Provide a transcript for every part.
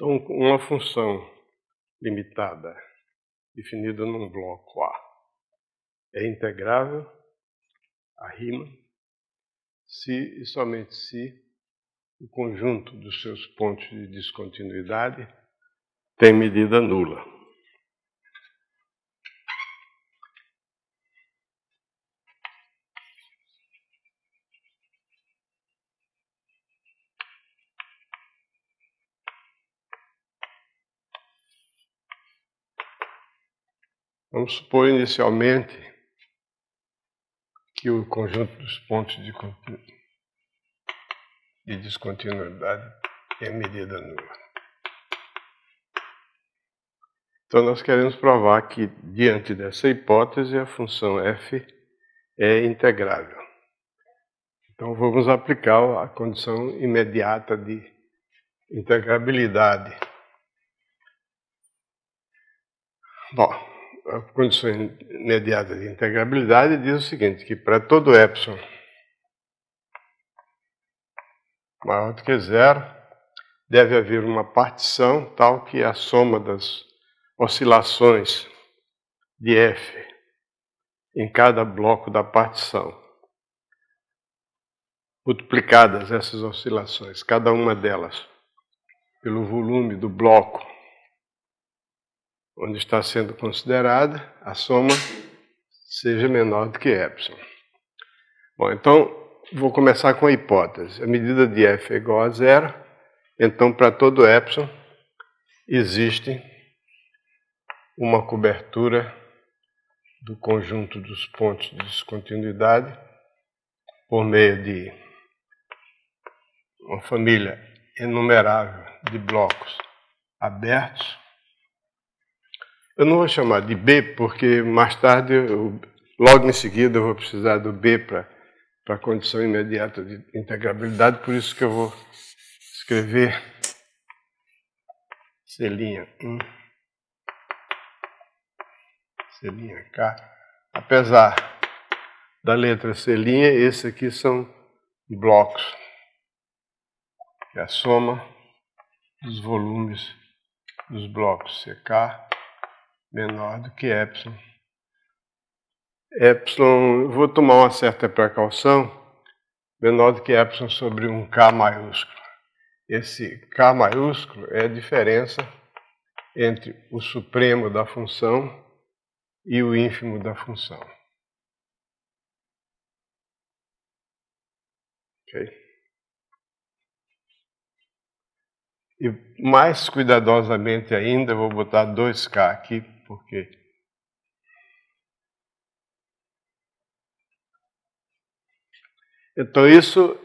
Então, uma função limitada, definida num bloco A, é integrável a rima se e somente se o conjunto dos seus pontos de descontinuidade tem medida nula. Vamos supor inicialmente que o conjunto dos pontos de descontinuidade tem medida nula. Então nós queremos provar que, diante dessa hipótese, a função f é integrável. Então vamos aplicar a condição imediata de integrabilidade. Bom, a condição imediata de integrabilidade diz o seguinte, que para todo epsilon maior do que zero, deve haver uma partição tal que a soma das oscilações de f em cada bloco da partição, multiplicadas essas oscilações, cada uma delas, pelo volume do bloco onde está sendo considerada, a soma seja menor do que epsilon. Bom, então, vou começar com a hipótese. A medida de f é igual a zero, então, para todo epsilon, existe uma cobertura do conjunto dos pontos de descontinuidade por meio de uma família inumerável de blocos abertos. Eu não vou chamar de B, porque mais tarde, logo em seguida, eu vou precisar do B para a condição imediata de integrabilidade, por isso que eu vou escrever C'1, C', apesar da letra C', esses aqui são blocos, que é a soma dos volumes dos blocos CK menor do que epsilon. Epsilon, vou tomar uma certa precaução, menor do que epsilon sobre um K maiúsculo. Esse K maiúsculo é a diferença entre o supremo da função e o ínfimo da função. Ok? E mais cuidadosamente ainda, vou botar 2K aqui, porque então isso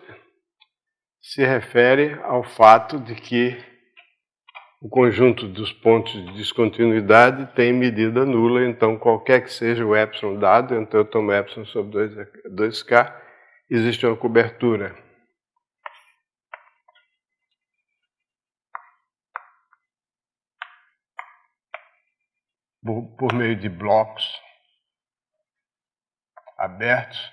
se refere ao fato de que o conjunto dos pontos de descontinuidade tem medida nula, então qualquer que seja o epsilon dado, então eu tomo epsilon sobre 2K, existe uma cobertura por meio de blocos abertos,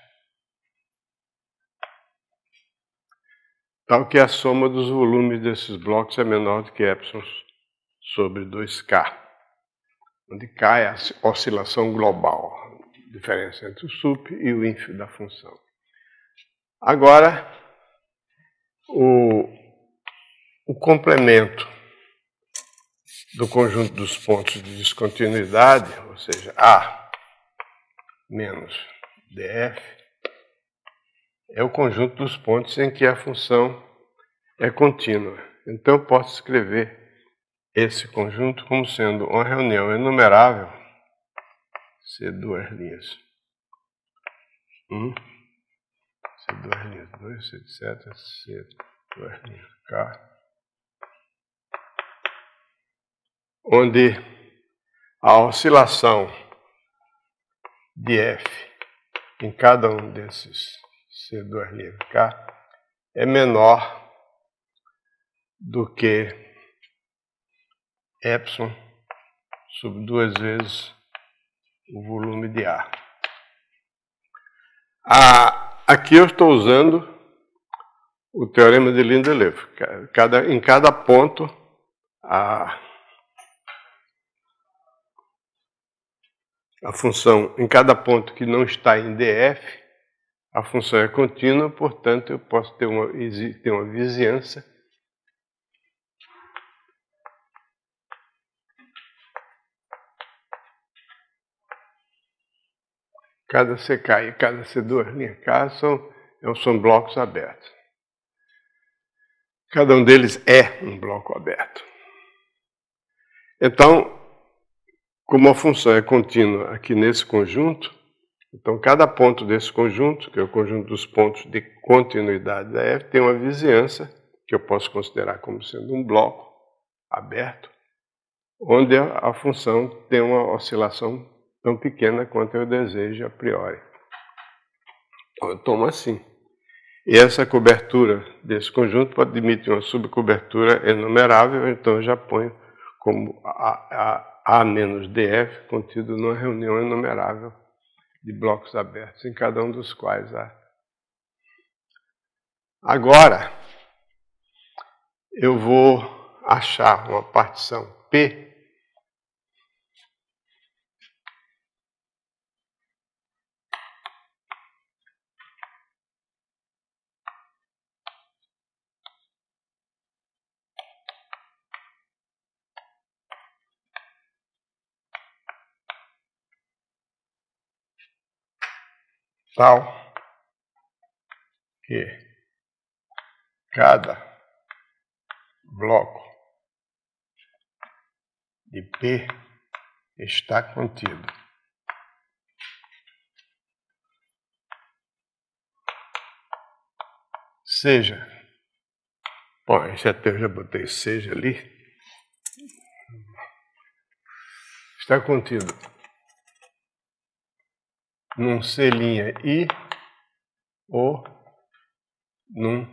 tal que a soma dos volumes desses blocos é menor do que epsilon sobre 2K, onde K é a oscilação global, a diferença entre o sup e o ínfimo da função. Agora, o complemento do conjunto dos pontos de descontinuidade, ou seja, A menos DF, é o conjunto dos pontos em que a função é contínua. Então, eu posso escrever esse conjunto como sendo uma reunião enumerável, C2 linhas 1, C2 linhas 2, etc, C2 linhas K, onde a oscilação de F em cada um desses C2 linhas K é menor do que epsilon sobre 2 vezes o volume de A. Aqui eu estou usando o teorema de Lindelöf. Em cada ponto, a função em cada ponto que não está em DF, a função é contínua, portanto eu posso ter uma vizinhança cada CK e cada C2 linha K são blocos abertos. Cada um deles é um bloco aberto. Então, como a função é contínua aqui nesse conjunto, então cada ponto desse conjunto, que é o conjunto dos pontos de continuidade da F, tem uma vizinhança, que eu posso considerar como sendo um bloco aberto, onde a função tem uma oscilação tão pequena quanto eu desejo a priori. Então eu tomo assim. E essa cobertura desse conjunto pode admitir uma subcobertura enumerável, então eu já ponho como A menos DF contido numa reunião enumerável de blocos abertos, em cada um dos quais há. Agora, eu vou achar uma partição P tal que cada bloco de P está contido seja, bom, esse até eu já botei seja ali, está contido num C'I ou num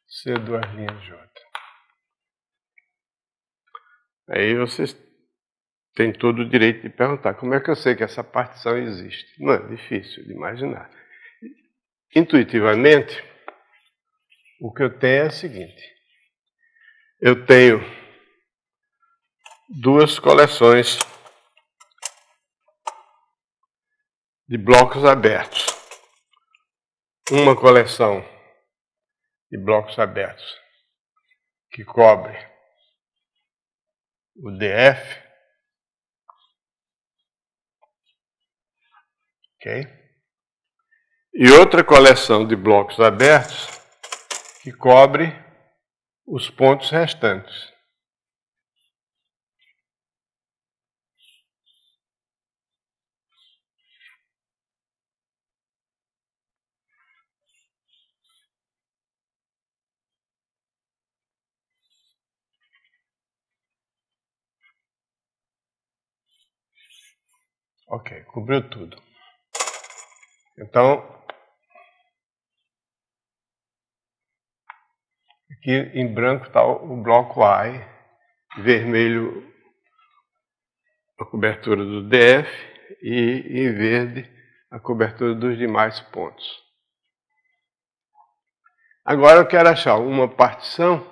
C2'J. Aí vocês têm todo o direito de perguntar, como é que eu sei que essa partição existe? Não é difícil de imaginar. Intuitivamente, o que eu tenho é o seguinte, eu tenho duas coleções de blocos abertos. Uma coleção de blocos abertos que cobre o DF, ok? E outra coleção de blocos abertos que cobre os pontos restantes. Ok, cobriu tudo. Então, aqui em branco está o bloco A, vermelho a cobertura do DF e em verde a cobertura dos demais pontos. Agora eu quero achar uma partição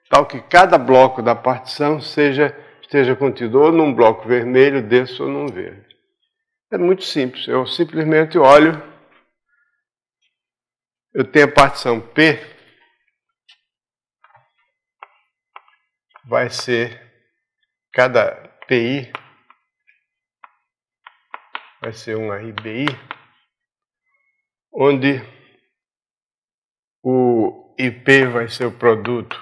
tal que cada bloco da partição esteja contido ou num bloco vermelho desse ou num verde. É muito simples, eu simplesmente olho, eu tenho a partição P, vai ser cada PI, vai ser um RBI, onde o IP vai ser o produto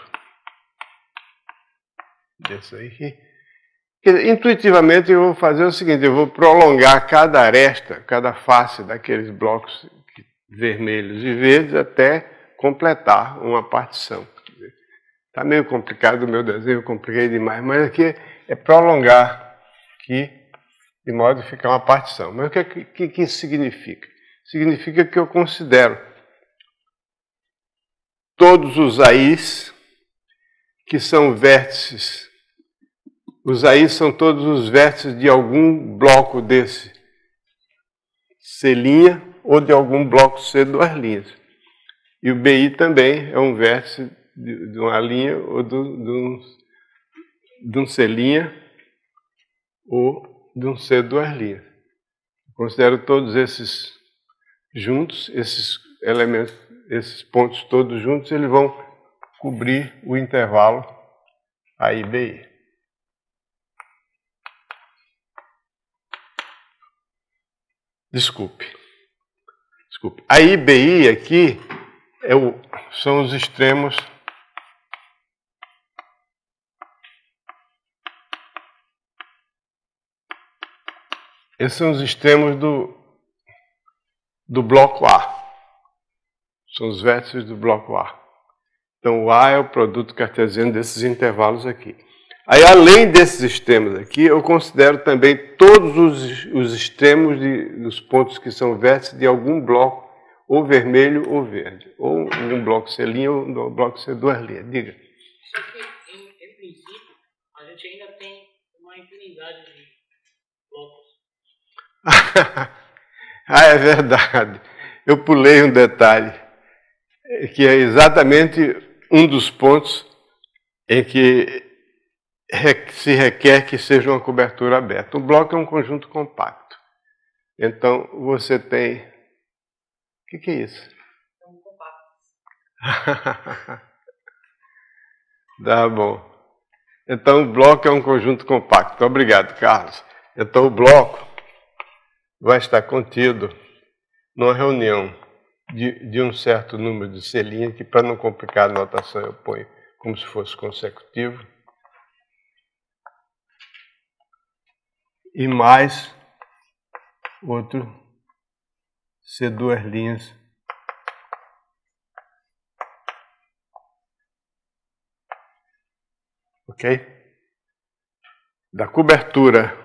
desse aí. Intuitivamente eu vou fazer o seguinte, eu vou prolongar cada aresta, cada face daqueles blocos vermelhos e verdes até completar uma partição. Está meio complicado o meu desenho, eu compliquei demais, mas aqui é prolongar aqui de modo a ficar uma partição. Mas o que isso significa? Significa que eu considero todos os AIs que são vértices. Os AIs são todos os vértices de algum bloco desse C' ou de algum bloco C duas linhas. E o BI também é um vértice de uma linha ou de um C' ou de um C duas linhas. Considero todos esses juntos, esses elementos, esses pontos todos juntos, eles vão cobrir o intervalo AIBI. Desculpe. A IBI aqui são os extremos esses são os extremos do bloco A. São os vértices do bloco A. Então, o A é o produto cartesiano desses intervalos aqui. Aí, além desses extremos aqui, eu considero também todos os extremos dos pontos que são vértices de algum bloco, ou vermelho ou verde. Ou um bloco C' ou um bloco C duas linhas. Diga. Só que, em princípio, a gente ainda tem uma infinidade de blocos. Ah, é verdade. Eu pulei um detalhe, que é exatamente um dos pontos em que se requer que seja uma cobertura aberta. Um bloco é um conjunto compacto. Então, você tem... O que é isso? É um compacto. Tá bom. Então, o bloco é um conjunto compacto. Obrigado, Carlos. Então, o bloco vai estar contido numa reunião de um certo número de C', que para não complicar a notação eu ponho como se fosse consecutivo, e mais outro C duas linhas ok? Da cobertura,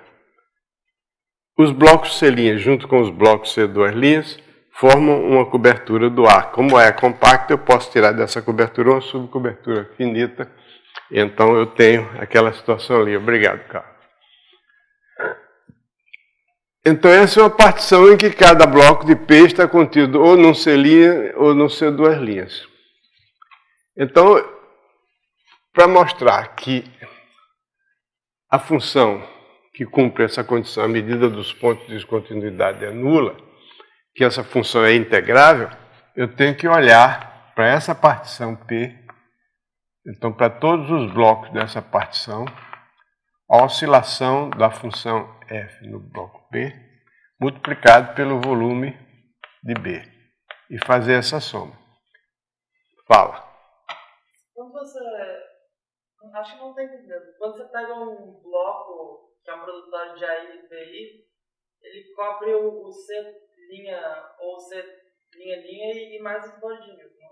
os blocos C' junto com os blocos C duas linhas formam uma cobertura do A. Como é compacto, eu posso tirar dessa cobertura uma subcobertura finita. Então eu tenho aquela situação ali. Obrigado, Carlos. Então essa é uma partição em que cada bloco de P está contido ou num C' ou num C duas linhas. Então, para mostrar que a função que cumpre essa condição, a medida dos pontos de descontinuidade é nula, que essa função é integrável, eu tenho que olhar para essa partição P, então para todos os blocos dessa partição, a oscilação da função f no bloco P, multiplicado pelo volume de B, e fazer essa soma. Fala. Quando você... Acho que não estou entendendo. Quando você pega um bloco que é um produtor de A e BI, ele cobre o C' ou C' e mais os bordinhos, né?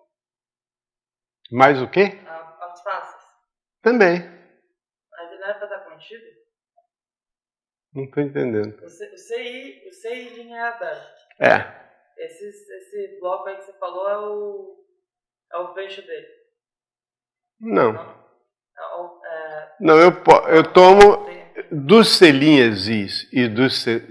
Mais o quê? As faces. Também. Mas ele não é para estar contido? Não estou entendendo. O CI é aberto. É. Esse bloco aí que você falou é o fecho dele. Não. Não, eu tomo dos C' Is e dos C'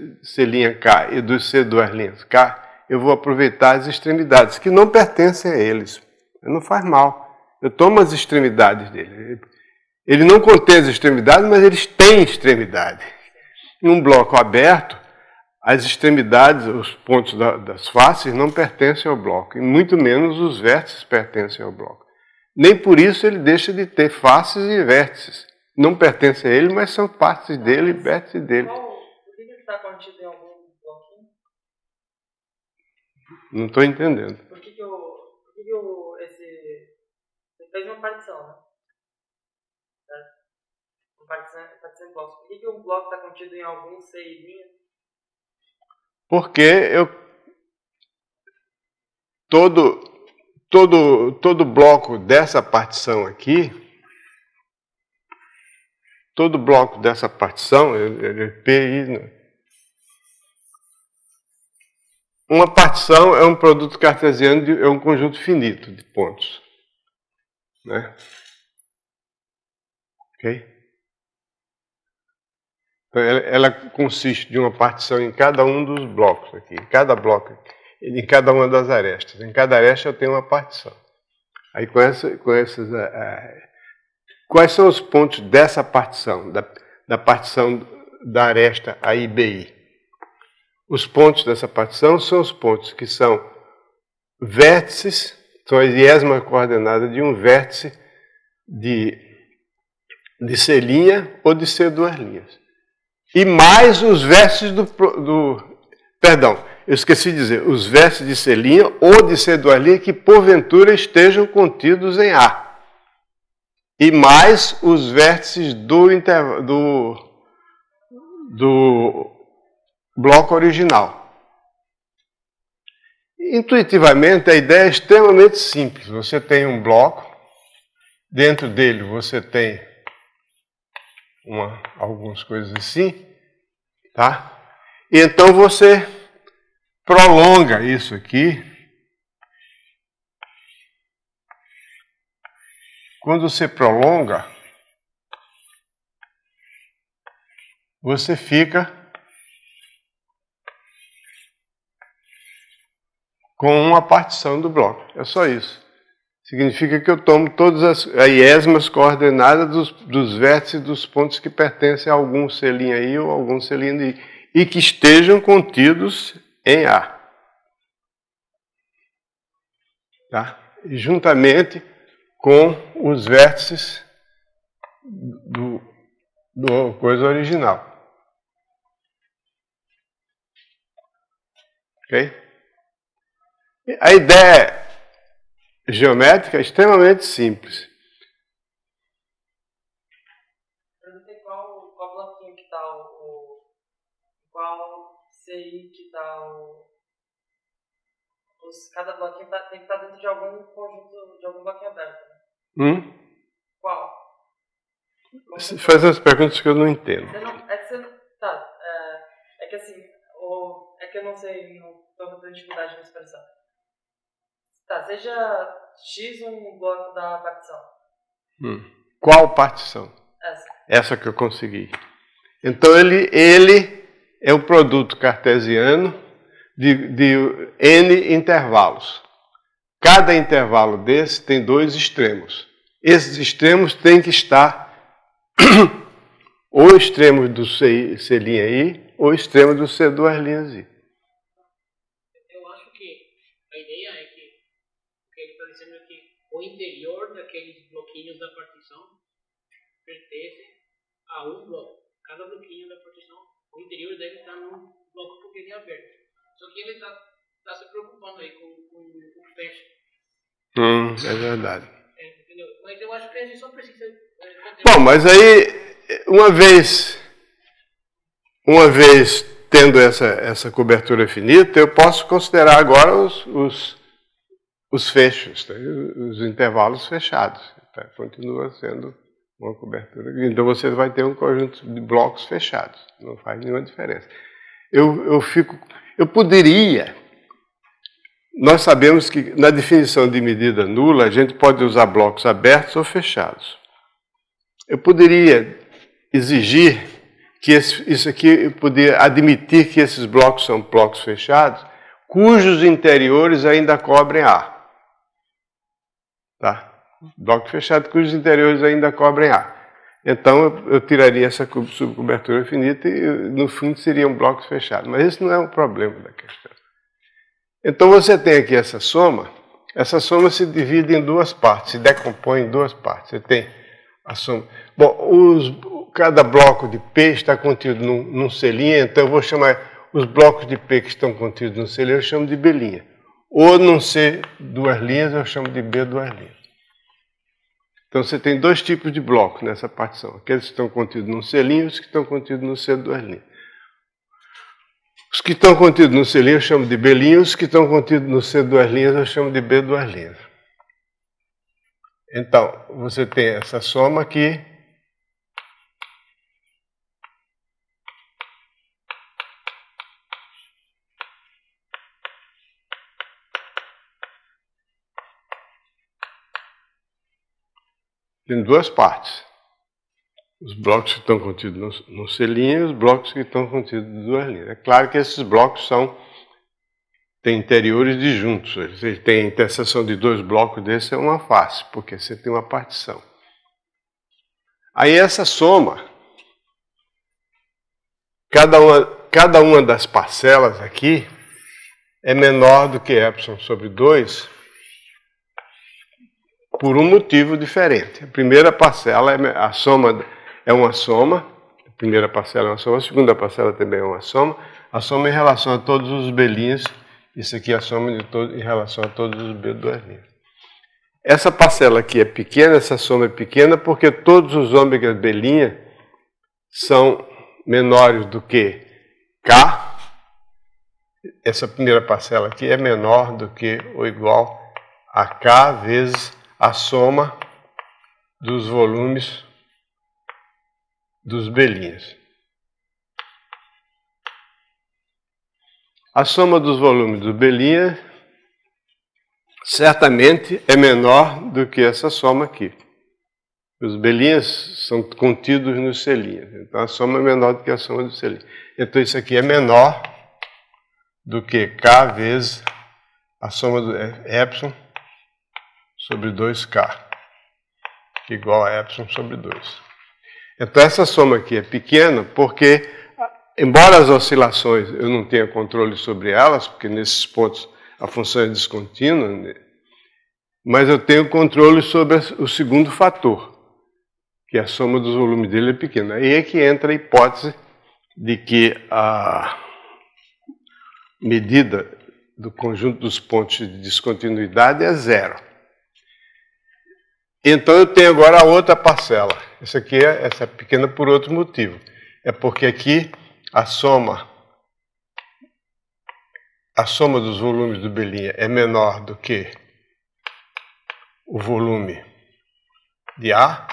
K e dos C duas linhas K, eu vou aproveitar as extremidades, que não pertencem a eles. Não faz mal. Eu tomo as extremidades dele. Ele não contém as extremidades, mas eles têm extremidade. Em um bloco aberto, as extremidades, os pontos das faces não pertencem ao bloco, e muito menos os vértices pertencem ao bloco. Nem por isso ele deixa de ter faces e vértices. Não pertencem a ele, mas são partes dele e vértices dele. Por que ele está contido em algum bloquinho? Não estou entendendo. Você fez uma partição, né? Uma partição em blocos. Por que um bloco está contido em algum C'? Porque todo bloco dessa partição aqui, todo bloco dessa partição, uma partição é um produto cartesiano, é um conjunto finito de pontos. Né? Ok? Então, ela consiste de uma partição em cada um dos blocos aqui, em cada bloco, em cada uma das arestas. Em cada aresta eu tenho uma partição. Aí quais são os pontos dessa partição, da partição da aresta AIBI? Os pontos dessa partição são os pontos que são vértices, são a iésima coordenada de um vértice de C' ou de C duas linhas. E mais os vértices perdão, eu esqueci de dizer, os vértices de C' ou de C duas linhas que porventura estejam contidos em A. E mais os vértices do bloco original. Intuitivamente, a ideia é extremamente simples. Você tem um bloco, dentro dele você tem algumas coisas assim, tá? E então você prolonga isso aqui. Quando você prolonga, você fica com uma partição do bloco. É só isso. Significa que eu tomo todas as iésmas coordenadas dos vértices dos pontos que pertencem a algum selinho aí ou algum selinho aí, e que estejam contidos em A. Tá? E juntamente com os vértices do coisa original. Ok? A ideia geométrica é extremamente simples. Perguntei qual bloquinho que está qual CI que está cada bloquinho tem que estar dentro de algum conjunto, de algum bloquinho aberto. Qual? Você faz umas perguntas que eu não entendo. É que assim, é que eu não sei, não estou com dificuldade de me expressar. Tá, seja X um bloco da partição. Qual partição? Essa que eu consegui. Então ele é um produto cartesiano de N intervalos. Cada intervalo desse tem dois extremos. Esses extremos têm que estar ou extremos do C' I ou extremos do C duas linhas I. Eu acho que a ideia é que ele está dizendo que o interior daqueles bloquinhos da partição pertence a um bloco. Cada bloquinho da partição, o interior dele está num bloco porque ele é aberto. Só que ele está se preocupando aí com o fecho. É verdade. Entendeu? Mas eu acho que a gente só precisa... Bom, mas aí, uma vez tendo essa cobertura finita, eu posso considerar agora os fechos, tá? Os intervalos fechados. Tá? Continua sendo uma cobertura. Então você vai ter um conjunto de blocos fechados. Não faz nenhuma diferença. Eu poderia... Nós sabemos que na definição de medida nula, a gente pode usar blocos abertos ou fechados. Eu poderia exigir que isso aqui, eu poderia admitir que esses blocos são blocos fechados, cujos interiores ainda cobrem A. Tá? Bloco fechado cujos interiores ainda cobrem A. Então eu tiraria essa subcobertura finita e no fundo seriam blocos fechados. Mas esse não é o problema da questão. Então você tem aqui essa soma se divide em duas partes, se decompõe em duas partes. Você tem a soma. Bom, cada bloco de P está contido num selinho, então eu vou chamar os blocos de P que estão contidos no selinho, eu chamo de B'. Ou num C duas linhas, eu chamo de B duas linhas. Então você tem dois tipos de blocos nessa partição. Aqueles que estão contidos num selinho e os que estão contidos no C duas linhas. Os que estão contidos no C' eu chamo de B', os que estão contidos no C duas linhas eu chamo de B duas linhas. Então, você tem essa soma aqui. Tem duas partes. Os blocos que estão contidos no selinho e os blocos que estão contidos em duas linhas. É claro que esses blocos são tem interiores disjuntos. Você tem interseção de dois blocos desses, é uma face, porque você tem uma partição. Aí essa soma, cada uma das parcelas aqui é menor do que epsilon sobre 2 por um motivo diferente. A primeira parcela, a soma é uma soma, a primeira parcela é uma soma, a segunda parcela também é uma soma, a soma em relação a todos os belinhos, isso aqui é a soma em relação a todos os B2'. Essa parcela aqui é pequena, essa soma é pequena, porque todos os ômegas belinha são menores do que K. Essa primeira parcela aqui é menor do que ou igual a K vezes a soma dos volumes dos belinhos. A soma dos volumes do belinha certamente é menor do que essa soma aqui. Os belinhas são contidos nos selinhos, então a soma é menor do que a soma dos selinhos. Então isso aqui é menor do que K vezes a soma do epsilon sobre 2K, igual a epsilon sobre 2. Então essa soma aqui é pequena porque, embora as oscilações eu não tenha controle sobre elas, porque nesses pontos a função é descontínua, mas eu tenho controle sobre o segundo fator, que a soma dos volumes dele é pequena. Aí é que entra a hipótese de que a medida do conjunto dos pontos de descontinuidade é zero. Então eu tenho agora a outra parcela. Essa é pequena por outro motivo. É porque aqui a soma dos volumes do belinha é menor do que o volume de A.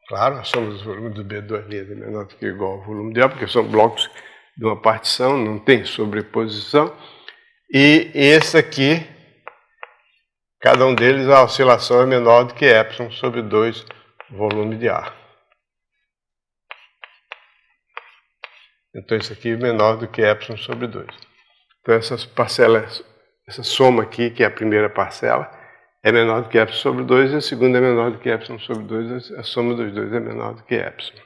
Claro, a soma dos volumes do B2' é menor do que ou igual ao volume de A, porque são blocos de uma partição, não tem sobreposição. E esse aqui, cada um deles, a oscilação é menor do que epsilon sobre 2 volume de A. Então isso aqui é menor do que epsilon sobre 2. Então essas parcelas, essa soma aqui, que é a primeira parcela, é menor do que epsilon sobre 2, e a segunda é menor do que epsilon sobre 2, a soma dos dois é menor do que epsilon.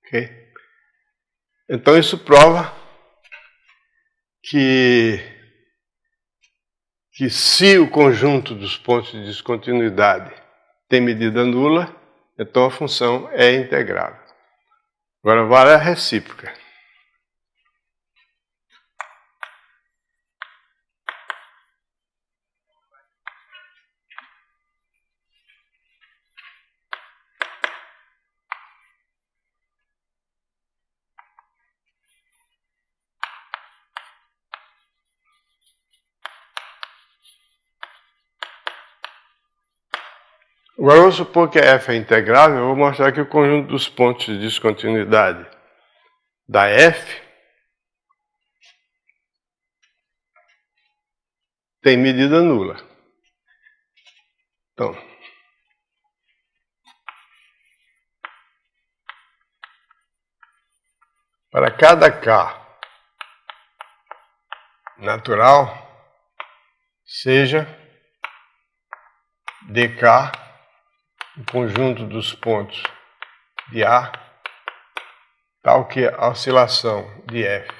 Ok? Então isso prova que se o conjunto dos pontos de descontinuidade tem medida nula, então a função é integrável. Agora vale a recíproca. Agora vamos supor que a f é integrável, eu vou mostrar que o conjunto dos pontos de descontinuidade da f tem medida nula. Então, para cada k natural, seja dk o conjunto dos pontos de A, tal que a oscilação de F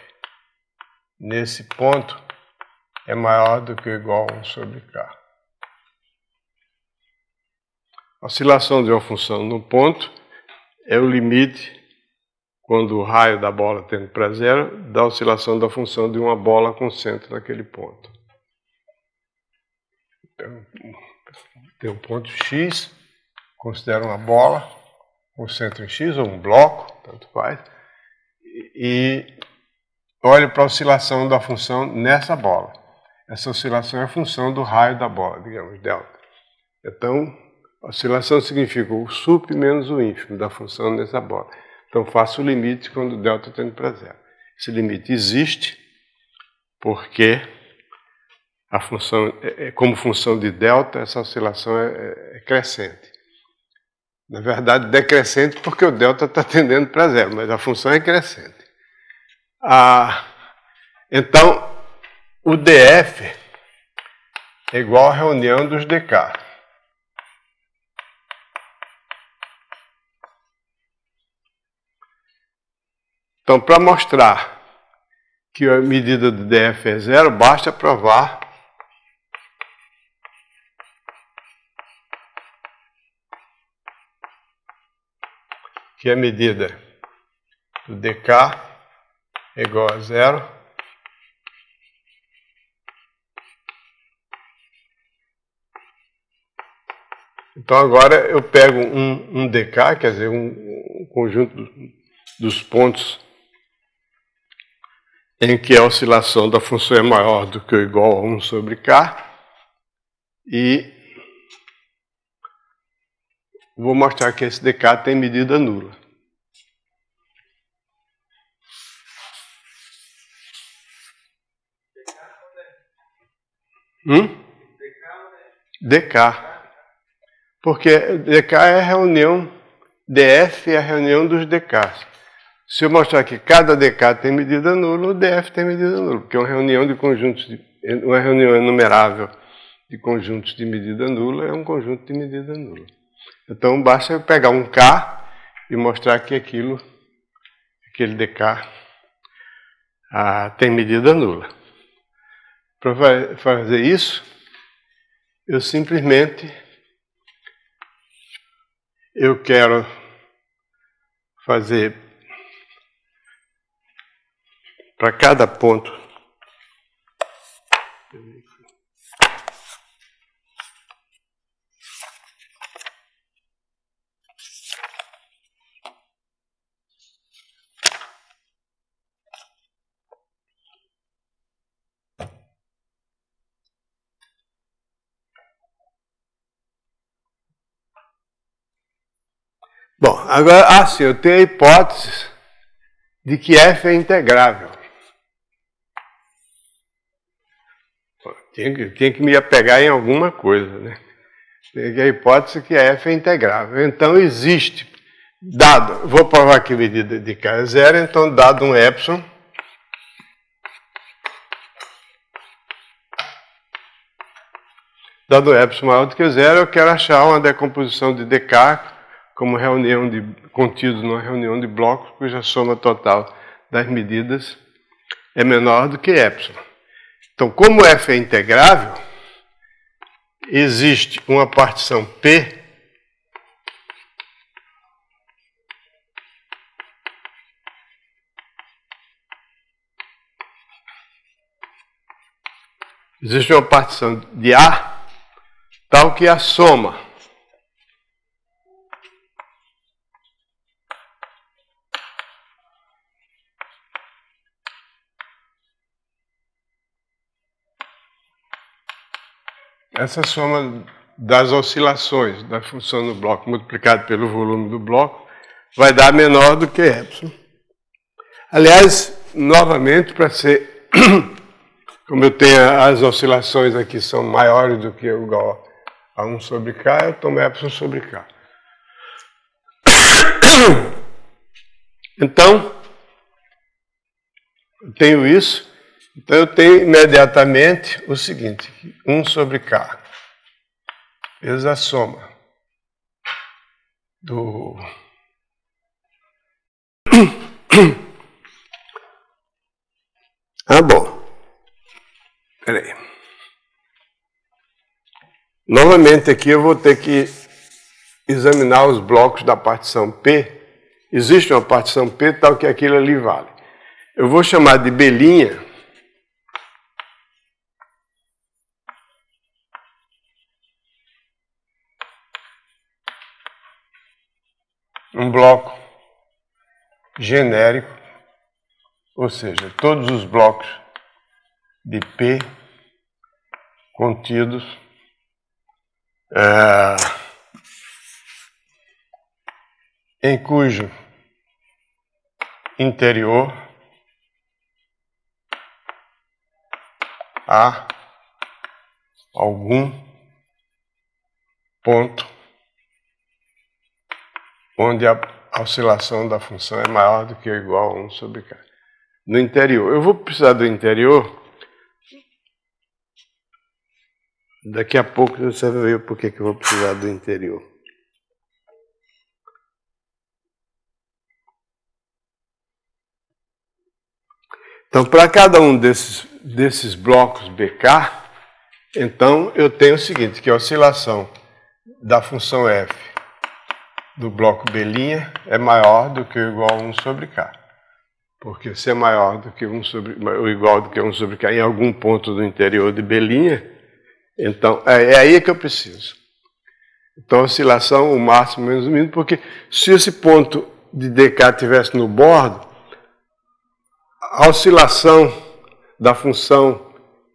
nesse ponto é maior do que ou igual a 1 sobre K. A oscilação de uma função no ponto é o limite, quando o raio da bola tende para zero, da oscilação da função de uma bola com centro naquele ponto. Então, tem um ponto X, considero uma bola com centro em X, ou um bloco, tanto faz, e olho para a oscilação da função nessa bola. Essa oscilação é a função do raio da bola, digamos, delta. Então, a oscilação significa o sup menos o ínfimo da função nessa bola. Então, faço o limite quando o delta tende para zero. Esse limite existe porque a função, como função de delta, essa oscilação é crescente. Na verdade, decrescente porque o delta está tendendo para zero, mas a função é crescente. Então, o DF é igual à reunião dos DK. Então, para mostrar que a medida do DF é zero, basta provar que a medida do DK é igual a zero. Então agora eu pego um DK, quer dizer, um conjunto dos pontos em que a oscilação da função é maior do que ou igual a 1 sobre K, e vou mostrar que esse DK tem medida nula. DK. Porque DK é a reunião, DF é a reunião dos DKs. Se eu mostrar que cada DK tem medida nula, o DF tem medida nula, porque é uma reunião de conjuntos, uma reunião enumerável de conjuntos de medida nula é um conjunto de medida nula. Então basta eu pegar um K e mostrar que aquele DK tem medida nula. Para fazer isso, eu simplesmente quero fazer para cada ponto Bom, agora, sim, eu tenho a hipótese de que f é integrável. Tinha que me apegar em alguma coisa, né? Tem a hipótese que a f é integrável. Então, existe, dado, vou provar que a medida de k é zero, então, dado um epsilon, dado epsilon maior do que zero, eu quero achar uma decomposição de dk como reunião de contido numa reunião de blocos cuja soma total das medidas é menor do que epsilon. Então, como f é integrável, existe uma partição P existe uma partição de A tal que a soma essa soma das oscilações da função do bloco multiplicado pelo volume do bloco vai dar menor do que epsilon. Aliás, novamente, para ser, como eu tenho as oscilações aqui são maiores do que ou igual a 1 sobre K, eu tomo epsilon sobre K. Então, eu tenho isso. Então, eu tenho imediatamente o seguinte, 1 sobre K vezes a soma do... bom. Peraí. Novamente aqui eu vou ter que examinar os blocos da partição P. Existe uma partição P tal que aquilo ali vale. Eu vou chamar de B', um bloco genérico, ou seja, todos os blocos de P contidos em cujo interior há algum ponto onde a oscilação da função é maior do que ou igual a 1 sobre K. no interior. Eu vou precisar do interior. Daqui a pouco você vai ver por que eu vou precisar do interior. Então, para cada um desses blocos BK, então eu tenho o seguinte, que a oscilação da função f do bloco B' é maior do que ou igual a 1 sobre K. Porque se é maior do que 1 sobre, ou igual do que 1 sobre K em algum ponto do interior de B', então é aí que eu preciso. Então a oscilação, o máximo menos o mínimo, porque se esse ponto de DK estivesse no bordo, a oscilação da função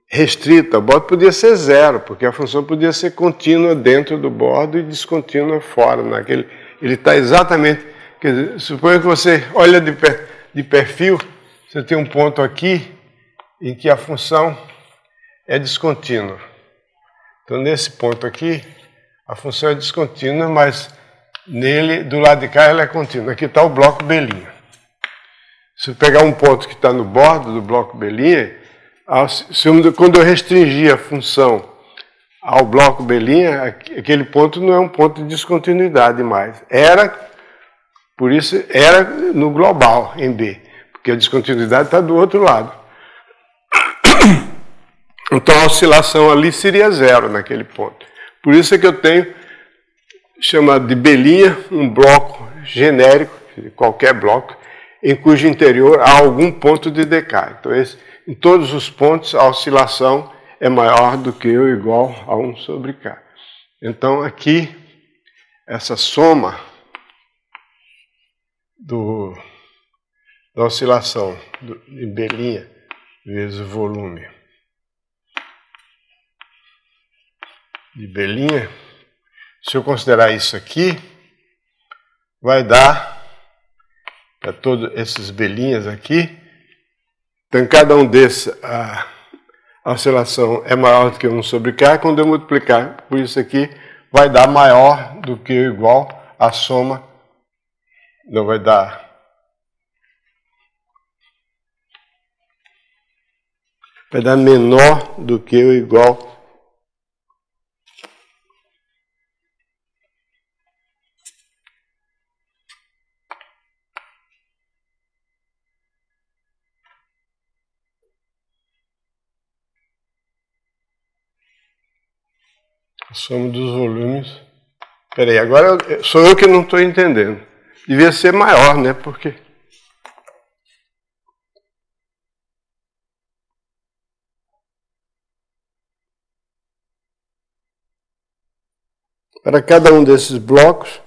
restrita, o bordo podia ser zero, porque a função podia ser contínua dentro do bordo e descontínua fora. Ele está exatamente... Quer dizer, suponha que você olha de perfil, você tem um ponto aqui em que a função é descontínua. Então, nesse ponto aqui, a função é descontínua, mas nele, do lado de cá, ela é contínua. Aqui está o bloco B'. Se eu pegar um ponto que está no bordo do bloco B', quando eu restringir a função ao bloco B', aquele ponto não é um ponto de descontinuidade mais. Por isso, era no global, em B, porque a descontinuidade está do outro lado. Então, a oscilação ali seria zero naquele ponto. Por isso é que eu tenho, chamado de B', um bloco genérico, qualquer bloco, em cujo interior há algum ponto de DK. Então, em todos os pontos, a oscilação é maior do que ou igual a 1 sobre K. Então, aqui, essa soma da oscilação de B' vezes o volume de B', se eu considerar isso aqui, vai dar para todos esses B'linhas aqui. Então, cada um desses, a oscilação é maior do que 1 sobre K. Quando eu multiplicar por isso aqui, vai dar maior do que ou igual a soma. Não vai dar. Vai dar menor do que ou igual a soma dos volumes. Espera aí, agora sou eu que não estou entendendo. Devia ser maior, né? Porque para cada um desses blocos,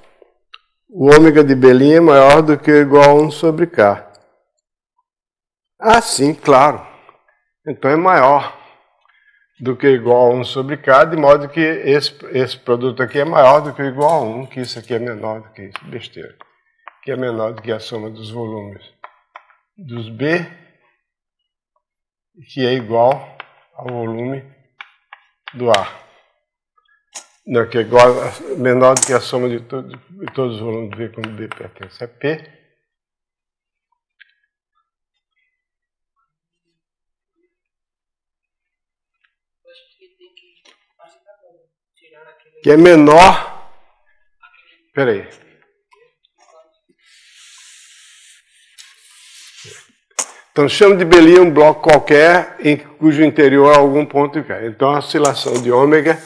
o ômega de B' é maior do que ou igual a 1 sobre K. Ah, sim, claro. Então é maior do que igual a 1 sobre K, de modo que esse produto aqui é maior do que igual a 1, que isso aqui é menor do que isso, besteira. Que é menor do que a soma dos volumes dos B, que é igual ao volume do A. Não, que é menor do que a soma de todos os volumes de B quando B pertence a P. Que é menor. Espera aí. Então, chamo de B' um bloco qualquer em cujo interior há algum ponto de K. Então, a oscilação de ômega,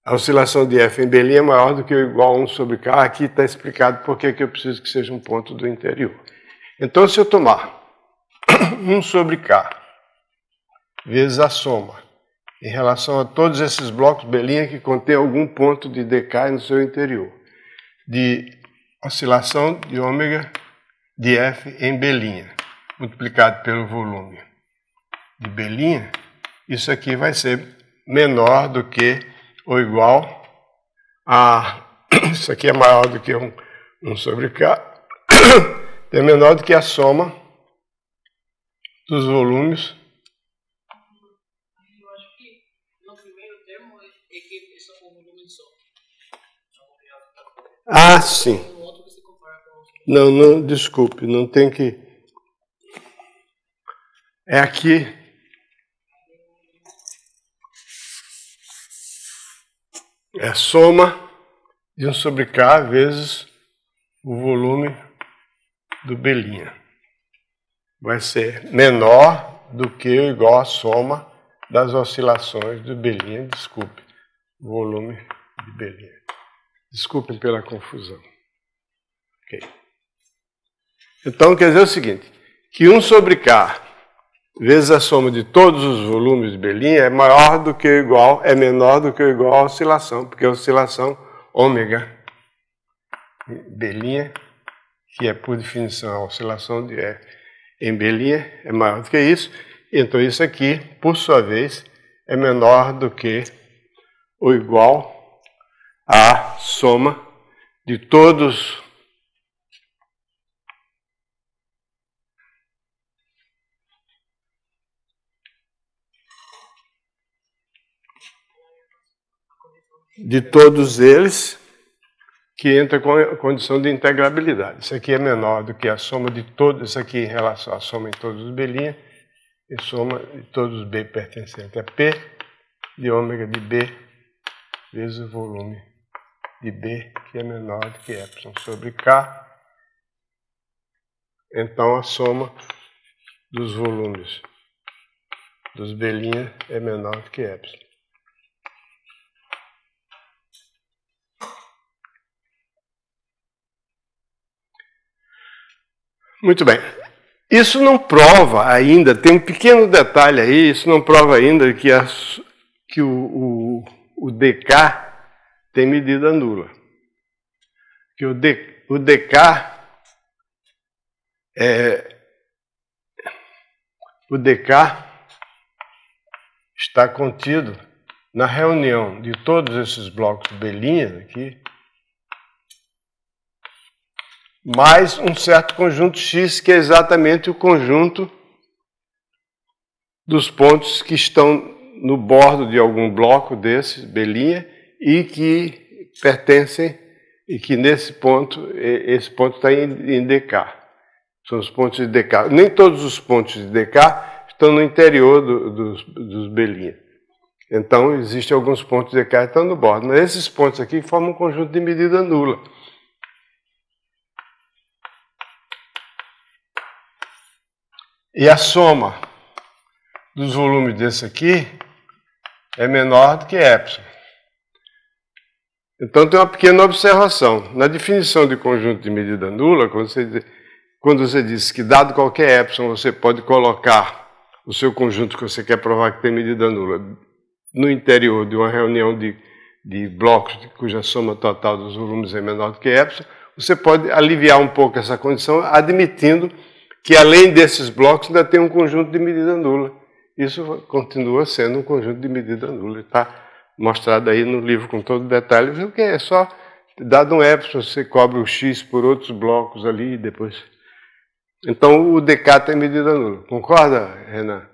a oscilação de F em B' é maior do que ou igual a 1 sobre K. Aqui está explicado por que eu preciso que seja um ponto do interior. Então, se eu tomar 1 sobre K vezes a soma em relação a todos esses blocos B' que contêm algum ponto de DK no seu interior, de oscilação de ômega de F em B', multiplicado pelo volume de B', isso aqui vai ser menor do que ou igual a... Isso aqui é maior do que 1 sobre K. É menor do que a soma dos volumes. Eu acho que no primeiro termo é que isso é um volume só. Ah, sim. No outro você compara com o outro. Não, desculpe, não tem que... é aqui. É a soma de 1 sobre K vezes o volume do B'. Vai ser menor do que ou igual à soma das oscilações do B', desculpe, volume de B'. Desculpem pela confusão. Ok. Então, quer dizer o seguinte, que 1 sobre K vezes a soma de todos os volumes de B' é maior do que ou igual, é menor do que ou igual à oscilação, porque a oscilação ômega B', que é por definição a oscilação de E em B' é maior do que isso, então isso aqui, por sua vez, é menor do que ou igual à soma de todos eles que entra com a condição de integrabilidade. Isso aqui é menor do que a soma de todos, isso aqui em relação à soma em todos os B', e soma de todos os B pertencentes a P de ômega de B vezes o volume de B, que é menor do que epsilon sobre K. Então a soma dos volumes dos B' é menor do que epsilon. Muito bem. Isso não prova ainda, tem um pequeno detalhe aí, isso não prova ainda que o dk tem medida nula. Que o dk está contido na reunião de todos esses blocos B' aqui, mais um certo conjunto X, que é exatamente o conjunto dos pontos que estão no bordo de algum bloco desses, B', e que pertencem, e que nesse ponto, esse ponto está em dk. São os pontos de dk. Nem todos os pontos de dk estão no interior dos B'. Então, existem alguns pontos de dk que estão no bordo. Mas esses pontos aqui formam um conjunto de medida nula. E a soma dos volumes desse aqui é menor do que epsilon. Então tem uma pequena observação. Na definição de conjunto de medida nula, quando você diz que dado qualquer epsilon, você pode colocar o seu conjunto que você quer provar que tem medida nula no interior de uma reunião de blocos cuja soma total dos volumes é menor do que epsilon, você pode aliviar um pouco essa condição admitindo que além desses blocos ainda tem um conjunto de medida nula. Isso continua sendo um conjunto de medida nula. Está mostrado aí no livro com todo detalhe. O que é só, dado um epsilon, você cobre o x por outros blocos ali e depois... Então o dk tem medida nula. Concorda, Renan?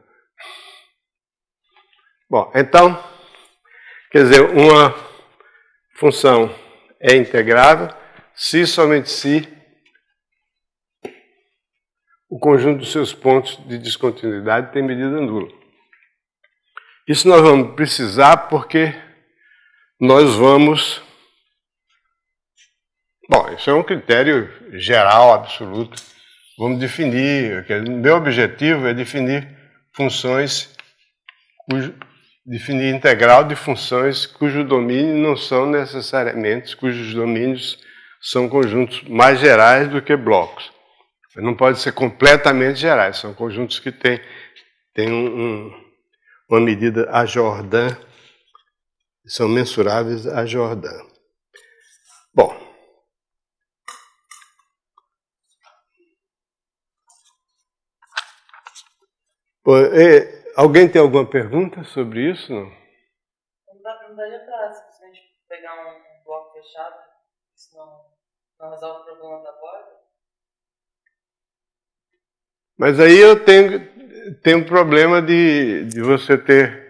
Bom, então, quer dizer, uma função é integrável se somente se o conjunto dos seus pontos de descontinuidade tem medida nula. Isso nós vamos precisar porque nós vamos... Bom, isso é um critério geral, absoluto. Vamos definir... Meu objetivo é definir funções... Definir integral de funções cujo domínio não são necessariamente... Cujos domínios são conjuntos mais gerais do que blocos. Não pode ser completamente gerais, são conjuntos que têm uma medida a Jordan, são mensuráveis a Jordan. Bom, alguém tem alguma pergunta sobre isso? Não daria para simplesmente pegar um bloco fechado, senão não resolve o problema da borda? Mas aí eu tenho um problema de você ter...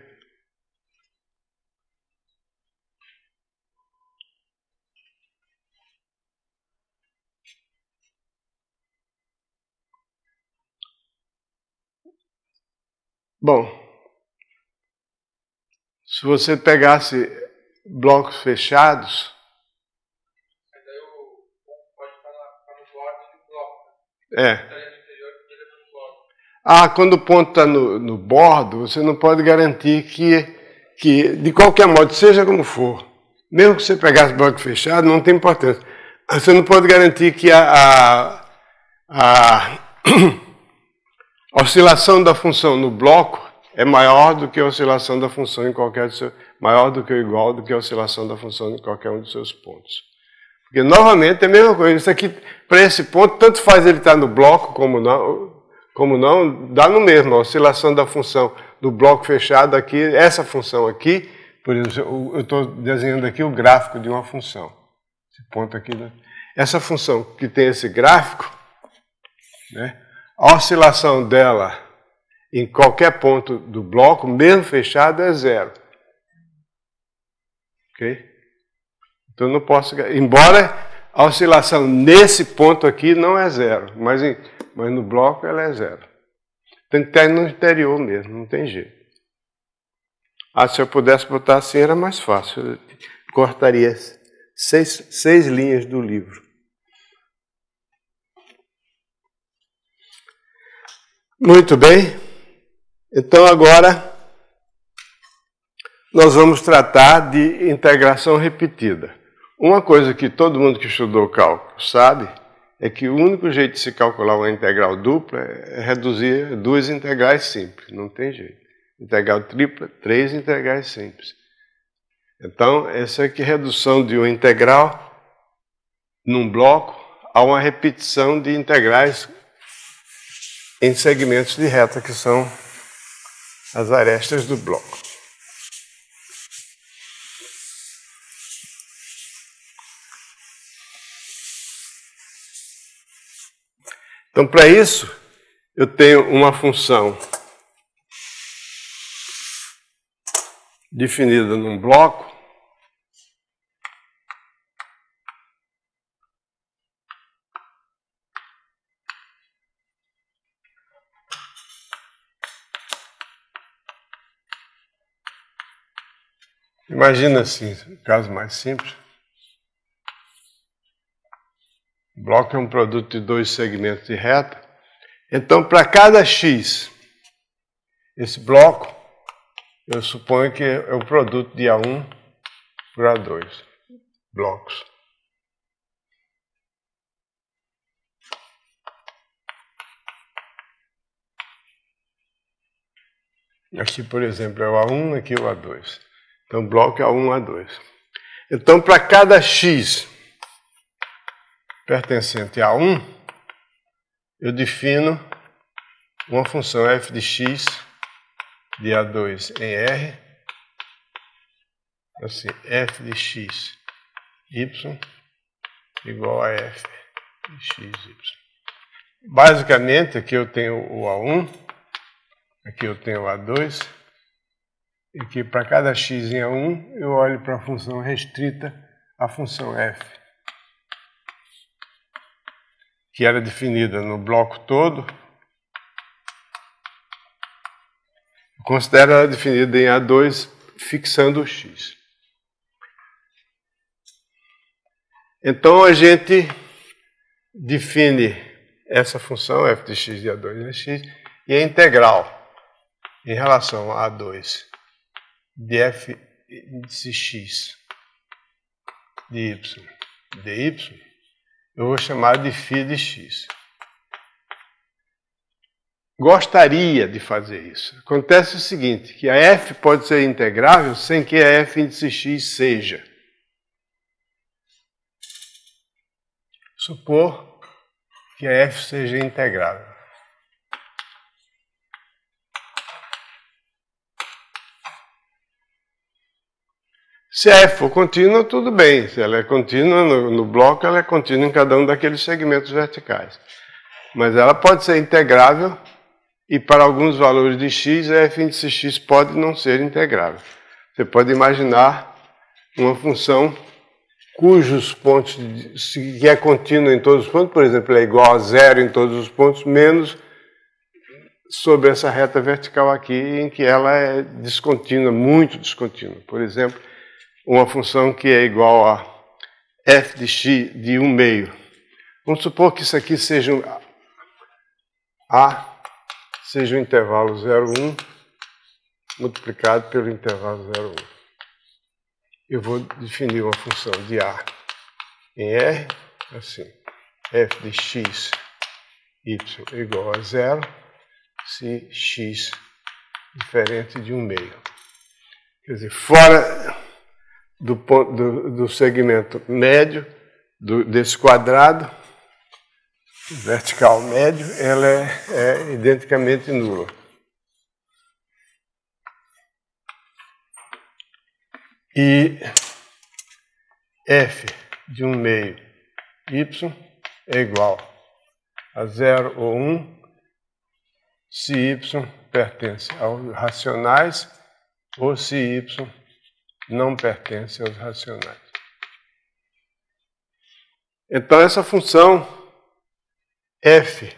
Bom, se você pegasse blocos fechados, quando o ponto está no bordo, você não pode garantir que, de qualquer modo, seja como for, mesmo que você pegasse bloco fechado, não tem importância. Você não pode garantir que a oscilação da função no bloco é maior do que a oscilação da função em qualquer maior do que ou igual do que a oscilação da função em qualquer um dos seus pontos. Porque, novamente, é a mesma coisa. Isso aqui, para esse ponto, tanto faz ele estar no bloco como não, dá no mesmo. A oscilação da função do bloco fechado aqui, essa função aqui, por exemplo, eu estou desenhando aqui o gráfico de uma função. Esse ponto aqui, né? Essa função que tem esse gráfico, né, a oscilação dela em qualquer ponto do bloco, mesmo fechado, é zero. Ok? Então eu não posso... Embora a oscilação nesse ponto aqui não é zero, mas no bloco ela é zero. Tem que estar no interior mesmo, não tem jeito. Se eu pudesse botar assim era mais fácil. Eu cortaria seis linhas do livro. Muito bem. Então agora nós vamos tratar de integração repetida. Uma coisa que todo mundo que estudou cálculo sabe é que o único jeito de se calcular uma integral dupla é reduzir duas integrais simples. Não tem jeito. Integral tripla, 3 integrais simples. Então, essa aqui é a redução de uma integral num bloco a uma repetição de integrais em segmentos de reta, que são as arestas do bloco. Então, para isso, eu tenho uma função definida num bloco Imagina assim, um caso mais simples. O bloco é um produto de dois segmentos de reta. Então, para cada x, esse bloco, eu suponho que é o produto de A1 por A2 blocos. Aqui, por exemplo, é o A1, aqui é o A2. Então, o bloco é A1, A2. Então, para cada x pertencente a 1, eu defino uma função f de x de A2 em R, assim, f de x y igual a f de x y. Basicamente, aqui eu tenho o A1, aqui eu tenho o A2, e que para cada x em A1, eu olho para a função restrita, a função f, que era definida no bloco todo, considero ela definida em A2, fixando o x. Então, a gente define essa função, f de x de A2 em x, e a integral em relação a A2 de f índice x de y dy, eu vou chamar de φ de x. Gostaria de fazer isso. Acontece o seguinte, que a f pode ser integrável sem que a f índice x seja. Supor que a f seja integrável. Se a f for contínua, tudo bem. Se ela é contínua no bloco, ela é contínua em cada um daqueles segmentos verticais. Mas ela pode ser integrável e para alguns valores de x, a f índice x pode não ser integrável. Você pode imaginar uma função cujos pontos, que é contínua em todos os pontos, por exemplo, é igual a zero em todos os pontos, menos sobre essa reta vertical aqui, em que ela é descontínua, muito descontínua. Por exemplo, uma função que é igual a f de x de 1 meio. Vamos supor que isso aqui seja A seja o intervalo 0,1 multiplicado pelo intervalo 0,1. Eu vou definir uma função de A em R, assim, f de x, y igual a 0, se x diferente de 1 meio. Quer dizer, fora do segmento médio desse quadrado, vertical médio, ela é identicamente nula. E f de 1 meio y é igual a 0 ou 1 se y pertence aos racionais ou se y não pertence aos racionais. Então, essa função f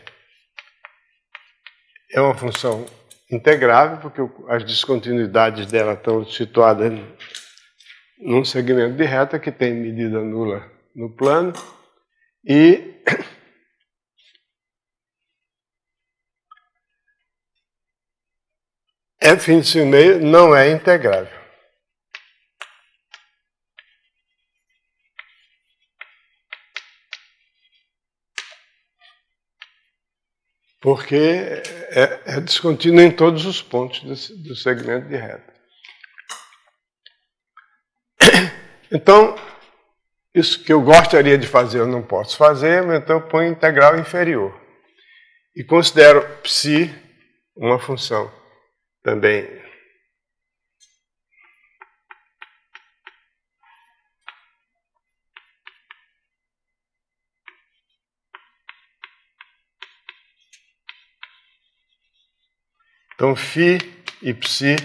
é uma função integrável, porque as descontinuidades dela estão situadas num segmento de reta que tem medida nula no plano, e f índice meio não é integrável. Porque é descontínuo em todos os pontos do segmento de reta. Então, isso que eu gostaria de fazer eu não posso fazer, então eu ponho integral inferior. E considero psi uma função também então, φ e psi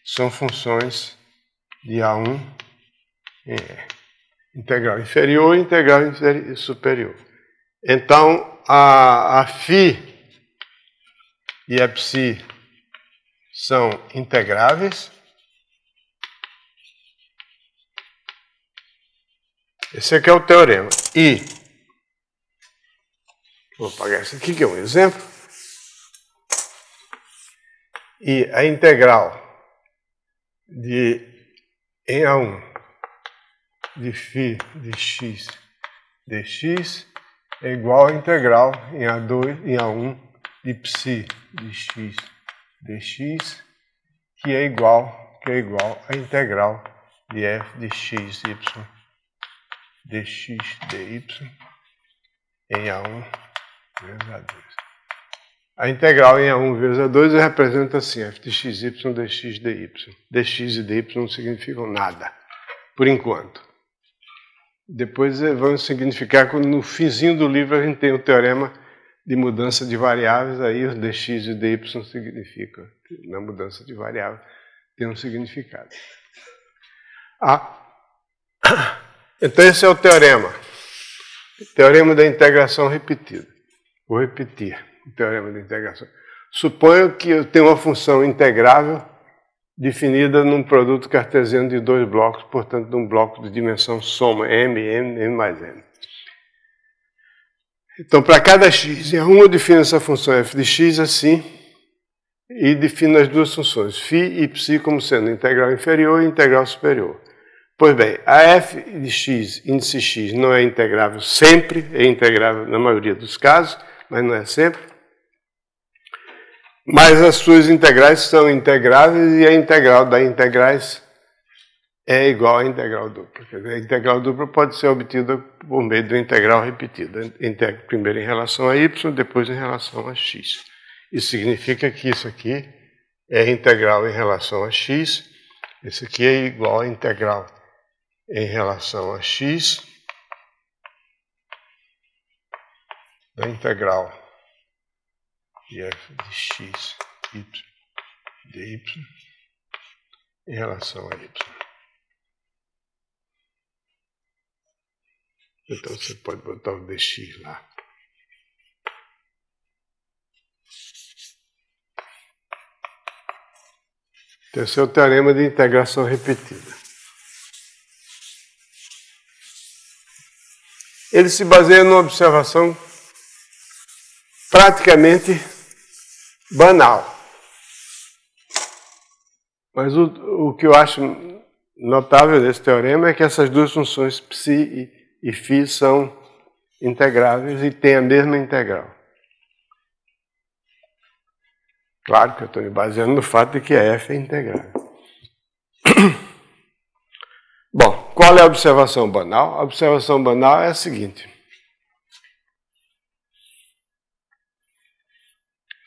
são funções de A1 em R. Integral inferior e integral superior. Então, a φ e a psi são integráveis. Esse aqui é o teorema. E, vou apagar isso aqui, que é um exemplo. E a integral em A1 de φ de x dx é igual à integral em A1 de psi de x dx, que é igual à integral de f de x y dx dy em A1 vezes A2. A integral em A1 vezes A2 representa assim, f de xy dx dy. Dx e dy não significam nada, por enquanto. Depois vão significar quando no finzinho do livro a gente tem o teorema de mudança de variáveis, aí os dx e dy significam, na mudança de variável, tem um significado. Então esse é o teorema. Teorema da integração repetida. Vou repetir o teorema da integração. Suponho que eu tenho uma função integrável definida num produto cartesiano de dois blocos, portanto, de um bloco de dimensão soma m mais n. Então, para cada x em A1, eu defino essa função f de x assim, e defino as duas funções, φ e psi, como sendo integral inferior e integral superior. Pois bem, a f de x, índice x, não é integrável sempre, é integrável na maioria dos casos, mas não é sempre. Mas as suas integrais são integráveis e a integral da integrais é igual à integral dupla. Quer dizer, a integral dupla pode ser obtida por meio de uma integral repetida. Primeiro em relação a y, depois em relação a x. Isso significa que isso aqui é integral em relação a x, isso aqui é igual à integral em relação a x da integral de f de x, y, dy em relação a y. Então você pode botar o dx lá. Esse é o teorema de integração repetida. Ele se baseia numa observação praticamente banal. Mas o que eu acho notável nesse teorema é que essas duas funções psi e φ são integráveis e têm a mesma integral. Claro que eu estou me baseando no fato de que a f é integrável. Bom, qual é a observação banal? A observação banal é a seguinte.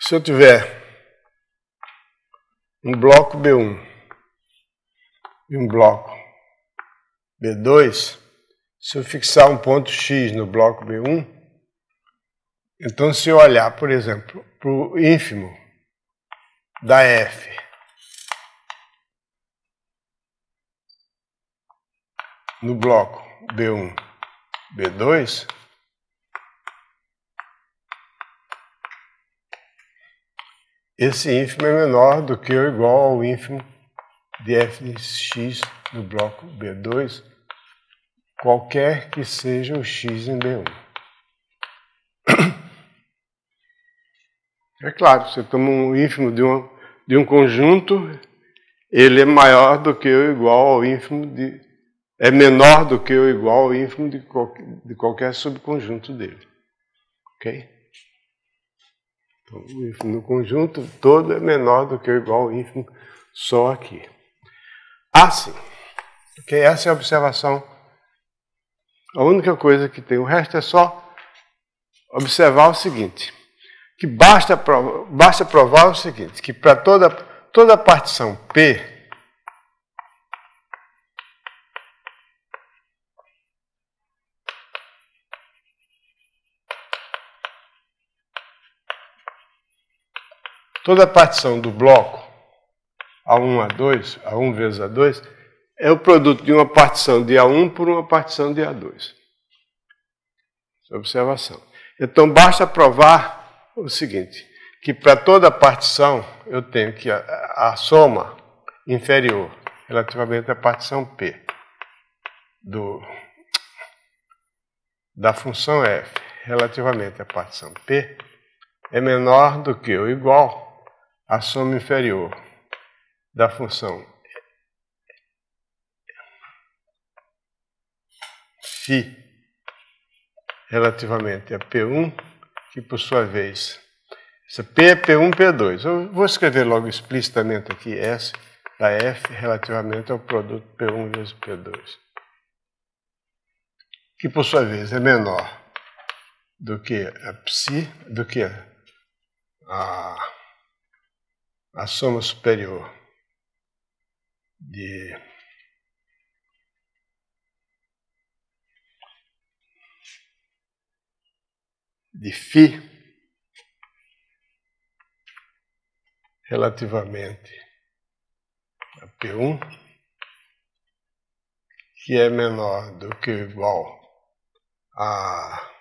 Se eu tiver um bloco B1 e um bloco B2, se eu fixar um ponto X no bloco B1, então se eu olhar, por exemplo, para o ínfimo da F no bloco B1, B2, esse ínfimo é menor do que ou igual ao ínfimo de f de x no bloco B2, qualquer que seja o x em B1. É claro, você toma um ínfimo de um conjunto, ele é maior do que ou igual ao ínfimo de... é menor do que ou igual ao ínfimo de qualquer subconjunto dele. Ok? Então, o ínfimo no conjunto todo é menor do que ou igual ao ínfimo só aqui. Assim. Ok? Essa é a observação. A única coisa que tem. O resto é só observar o seguinte. Que basta provar o seguinte. Que para toda partição P, toda a partição do bloco A1, A2, A1 vezes A2, é o produto de uma partição de A1 por uma partição de A2. Essa é a observação. Então, basta provar o seguinte, que para toda partição eu tenho que a soma inferior relativamente à partição P da função f relativamente à partição P é menor do que ou igual a soma inferior da função φ relativamente a P1, que por sua vez, essa P é P1, P2. Eu vou escrever logo explicitamente aqui S da F relativamente ao produto P1 vezes P2, que por sua vez é menor do que a psi, do que a soma superior de φ relativamente a P1, que é menor do que ou igual a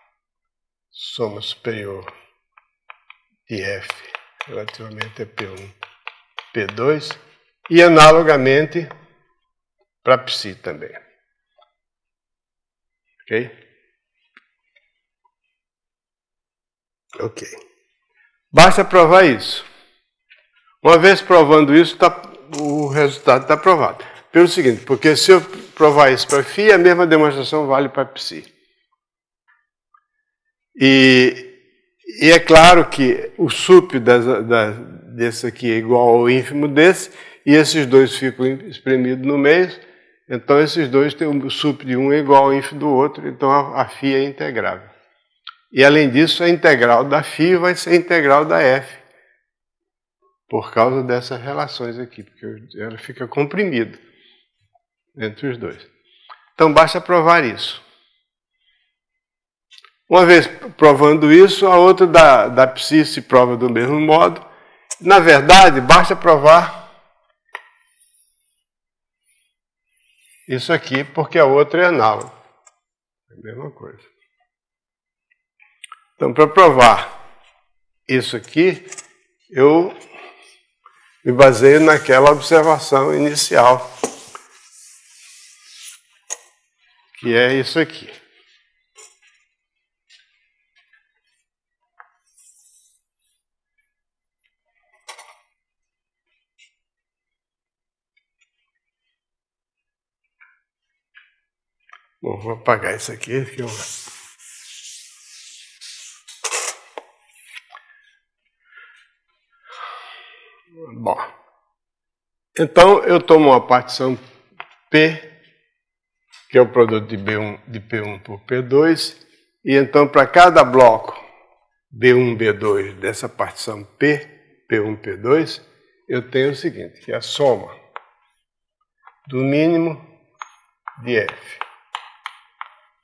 soma superior de F relativamente a P1, P2, e analogamente para psi também. Ok? Ok. Basta provar isso. Uma vez provando isso, o resultado está provado. Pelo seguinte, porque se eu provar isso para φ, a mesma demonstração vale para psi. E é claro que o sup desse aqui é igual ao ínfimo desse, e esses dois ficam espremidos no meio, então esses dois têm o sup de um é igual ao ínfimo do outro, então a φ é integrável. E além disso, a integral da φ vai ser a integral da f, por causa dessas relações aqui, porque ela fica comprimida entre os dois. Então basta provar isso. Uma vez provando isso, a outra da psi se prova do mesmo modo. Na verdade, basta provar isso aqui, porque a outra é análoga. É a mesma coisa. Então, para provar isso aqui, eu me baseio naquela observação inicial, que é isso aqui. Bom, vou apagar isso aqui. Bom, então eu tomo uma partição P, que é o produto de P1 por P2, e então para cada bloco B1, B2 dessa partição P, P1, P2, eu tenho o seguinte, que é a soma do mínimo de F,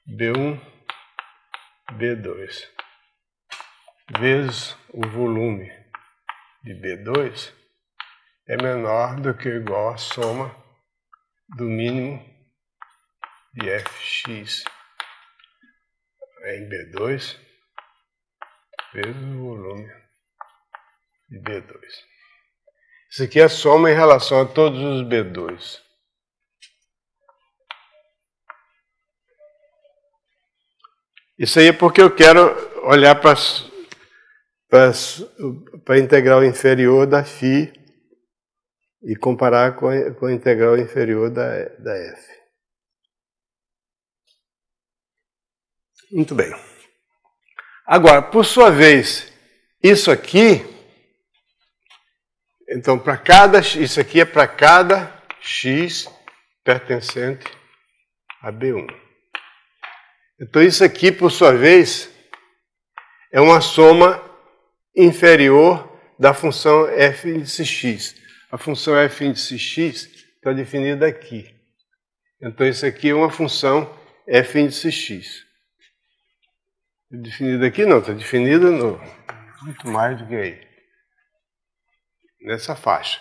B1, B2, vezes o volume de B2 é menor do que ou igual à soma do mínimo de Fx em B2 vezes o volume de B2. Isso aqui é a soma em relação a todos os B2. Isso aí é porque eu quero olhar para a integral inferior da φ e comparar com a integral inferior da f. Muito bem. Agora, por sua vez, isso aqui, então isso aqui é para cada x pertencente a B1. Então isso aqui, por sua vez, é uma soma inferior da função f índice x. A função f índice x está definida aqui. Então isso aqui é uma função f índice x. Definida aqui não, está definida muito mais do que aí. Nessa faixa,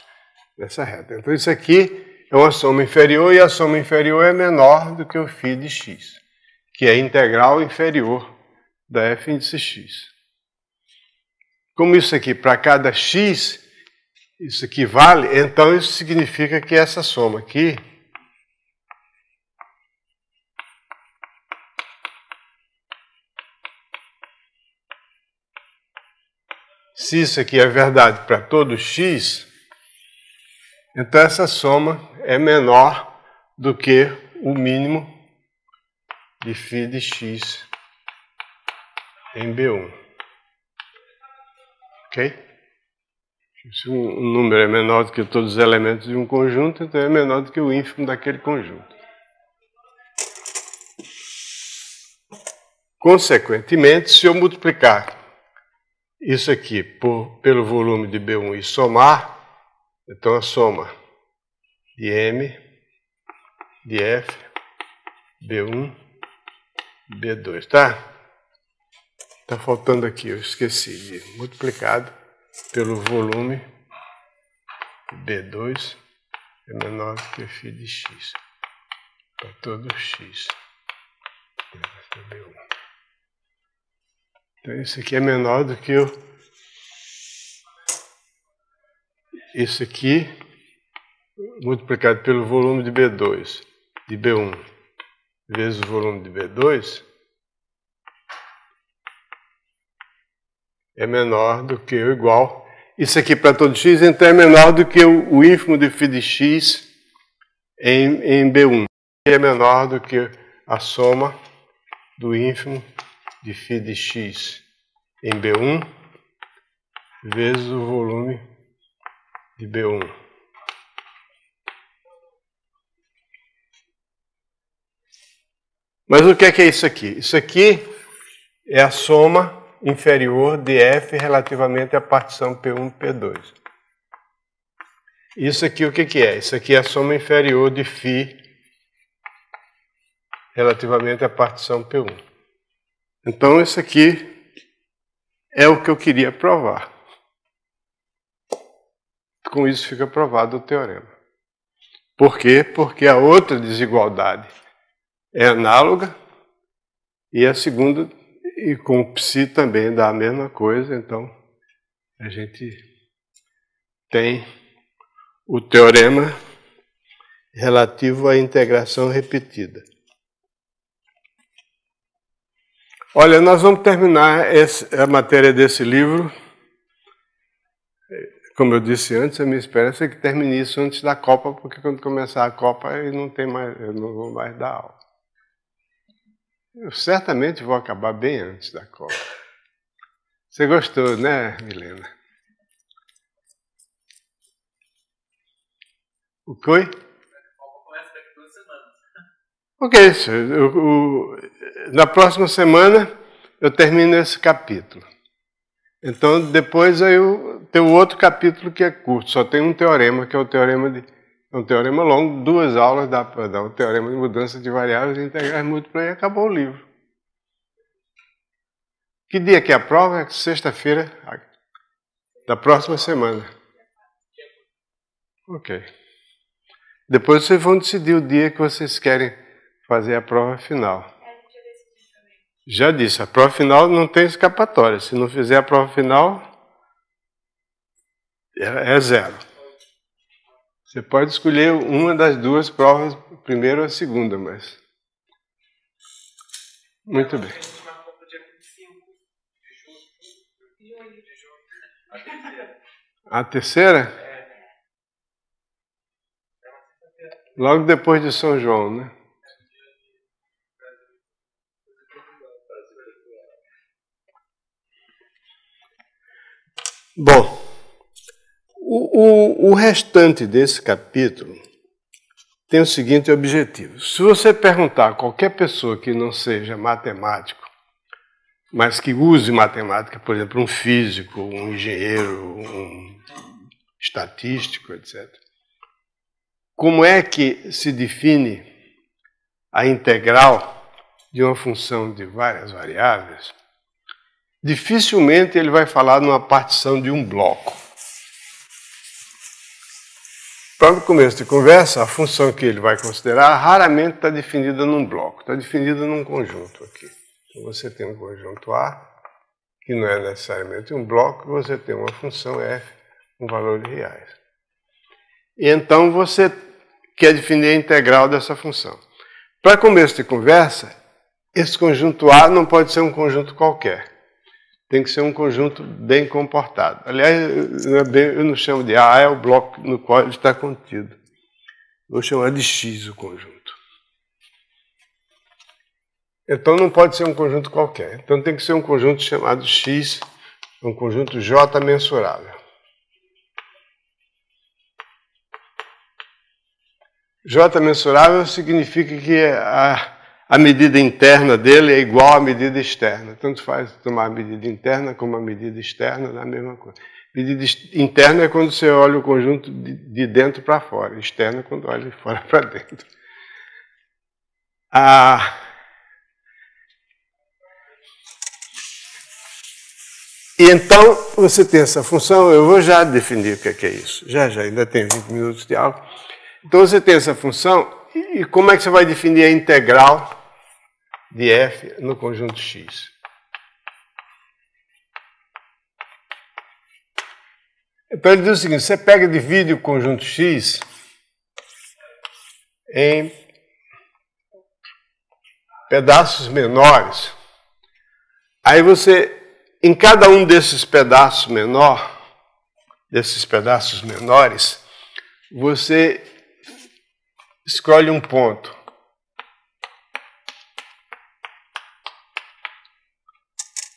nessa reta. Então isso aqui é uma soma inferior e a soma inferior é menor do que o φ de x, que é a integral inferior da f índice x. Como isso aqui para cada x, isso aqui vale, então isso significa que essa soma aqui se isso aqui é verdade para todo x, então essa soma é menor do que o mínimo de φ de x em B1. Ok? Se um número é menor do que todos os elementos de um conjunto, então é menor do que o ínfimo daquele conjunto. Consequentemente, se eu multiplicar isso aqui pelo volume de B1 e somar, então a soma de M, de F, B1, B2, tá? Tá faltando aqui, eu esqueci de multiplicado pelo volume de B2 é menor do que φ de x para todo x. Então isso aqui é menor do que isso aqui multiplicado pelo volume de B2, de B1, vezes o volume de B2, é menor do que ou igual. Isso aqui para todo x, então é menor do que o ínfimo de φ de x em B1. E é menor do que a soma do ínfimo de φ de x em B1 vezes o volume de B1. Mas o que é isso aqui? Isso aqui é a soma inferior de f relativamente à partição P1 e P2. Isso aqui o que é? Isso aqui é a soma inferior de φ relativamente à partição P1. Então isso aqui é o que eu queria provar. Com isso fica provado o teorema. Por quê? Porque a outra desigualdade é análoga e a segunda, e com o psi também dá a mesma coisa, então a gente tem o teorema relativo à integração repetida. Olha, nós vamos terminar a matéria desse livro. Como eu disse antes, a minha esperança é que termine isso antes da Copa, porque quando começar a Copa eu não vou mais dar aula. Eu certamente vou acabar bem antes da Copa. Você gostou, né, Milena? O que foi? Começa daqui 2 semanas. O que é isso? Na próxima semana eu termino esse capítulo. Então depois eu tenho outro capítulo que é curto, só tem um teorema, que é o teorema um teorema longo, 2 aulas dá para dar o teorema de mudança de variáveis integrais múltiplas e acabou o livro. Que dia que é a prova? É sexta-feira da próxima semana. Ok. Depois vocês vão decidir o dia que vocês querem fazer a prova final. Já disse, a prova final não tem escapatória. Se não fizer a prova final, é 0. Você pode escolher uma das 2 provas, a primeira ou a segunda, mas... Muito bem. A terceira? Logo depois de São João, né? Bom, o restante desse capítulo tem o seguinte objetivo. Se você perguntar a qualquer pessoa que não seja matemático, mas que use matemática, por exemplo, um físico, um engenheiro, um estatístico, etc., como é que se define a integral de uma função de várias variáveis, dificilmente ele vai falar numa partição de um bloco. Para o começo de conversa, a função que ele vai considerar raramente está definida num bloco, está definida num conjunto aqui. Então você tem um conjunto A, que não é necessariamente um bloco, você tem uma função f com valores reais. E então você quer definir a integral dessa função. Para começo de conversa, esse conjunto A não pode ser um conjunto qualquer. Tem que ser um conjunto bem comportado. Aliás, eu não chamo de A, é o bloco no qual ele está contido. Vou chamar de X o conjunto. Então não pode ser um conjunto qualquer. Então tem que ser um conjunto chamado X, um conjunto J mensurável. J mensurável significa que a medida interna dele é igual à medida externa. Tanto faz tomar a medida interna como a medida externa, é a mesma coisa. Medida interna é quando você olha o conjunto de dentro para fora. Externa é quando olha de fora para dentro. E então você tem essa função, eu vou já definir o que é isso. Já, ainda tem 20 minutos de aula. Então você tem essa função, e como é que você vai definir a integral de f no conjunto x? Então ele diz o seguinte, você pega e divide o conjunto x em pedaços menores. Aí você, em cada um desses pedaços menores, você escolhe um ponto.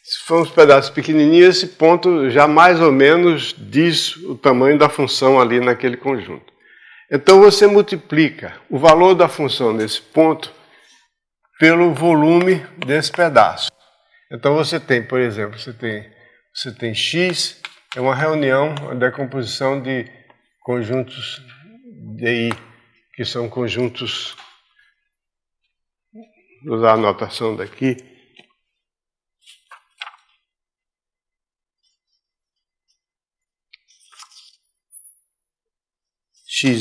Se for uns pedaços pequenininhos, esse ponto já mais ou menos diz o tamanho da função ali naquele conjunto. Então você multiplica o valor da função nesse ponto pelo volume desse pedaço. Então você tem, por exemplo, você tem x, é uma reunião, uma decomposição de conjuntos de I, que são conjuntos, vou usar a anotação daqui, xi.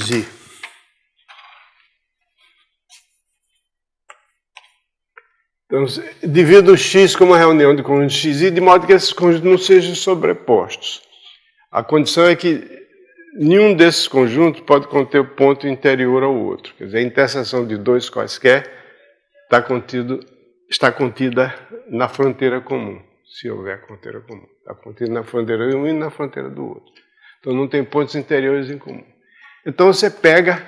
Então, divido o x como uma reunião de conjuntos xi, de modo que esses conjuntos não sejam sobrepostos. A condição é que nenhum desses conjuntos pode conter o ponto interior ao outro. Quer dizer, a interseção de dois quaisquer está contida na fronteira comum, se houver fronteira comum. Está contida na fronteira de um e na fronteira do outro. Então não tem pontos interiores em comum. Então você pega,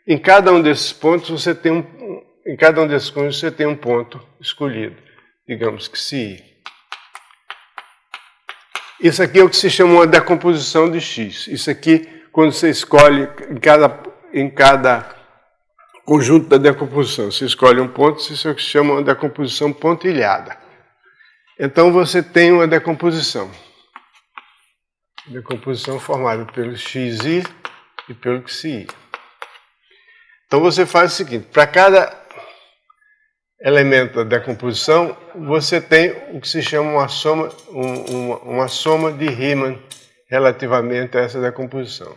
em cada um desses pontos, em cada um desses conjuntos você tem um ponto escolhido. Digamos que se I. Isso aqui é o que se chama uma decomposição de X. Isso aqui, quando você escolhe em cada conjunto da decomposição, você escolhe um ponto, isso é o que se chama uma decomposição pontilhada. Então você tem uma decomposição. Decomposição formada pelo XI e pelo XI. Então você faz o seguinte, para cada elemento da decomposição, você tem o que se chama uma soma de Riemann relativamente a essa decomposição.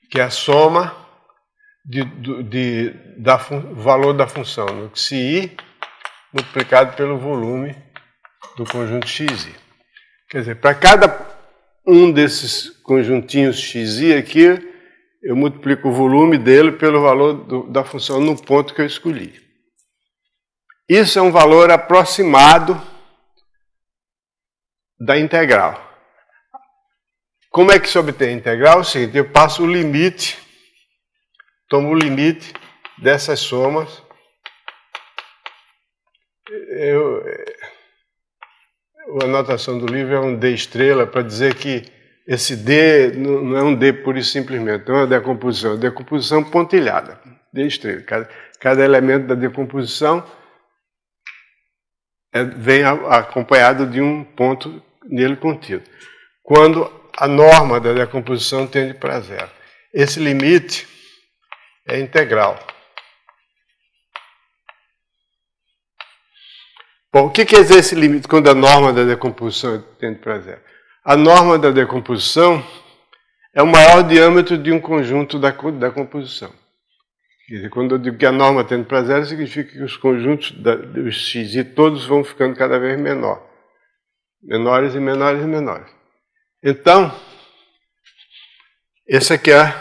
Que é a soma do valor da função no XI multiplicado pelo volume do conjunto XI. Quer dizer, para cada um desses conjuntinhos XI aqui, eu multiplico o volume dele pelo valor da função no ponto que eu escolhi. Isso é um valor aproximado da integral. Como é que se obtém a integral? É o seguinte, eu passo o limite, tomo o limite dessas somas. A anotação do livro é um D estrela para dizer que esse D não é um D pura e simplesmente, não é uma decomposição pontilhada, D estrela. Cada elemento da decomposição vem acompanhado de um ponto nele contido. Quando a norma da decomposição tende para zero. Esse limite é integral. Bom, o que quer dizer esse limite quando a norma da decomposição tende para zero? A norma da decomposição é o maior diâmetro de um conjunto da composição. Quer dizer, quando eu digo que a norma tende para zero, significa que os conjuntos dos XI todos vão ficando cada vez menores e menores e menores. Então, essa aqui é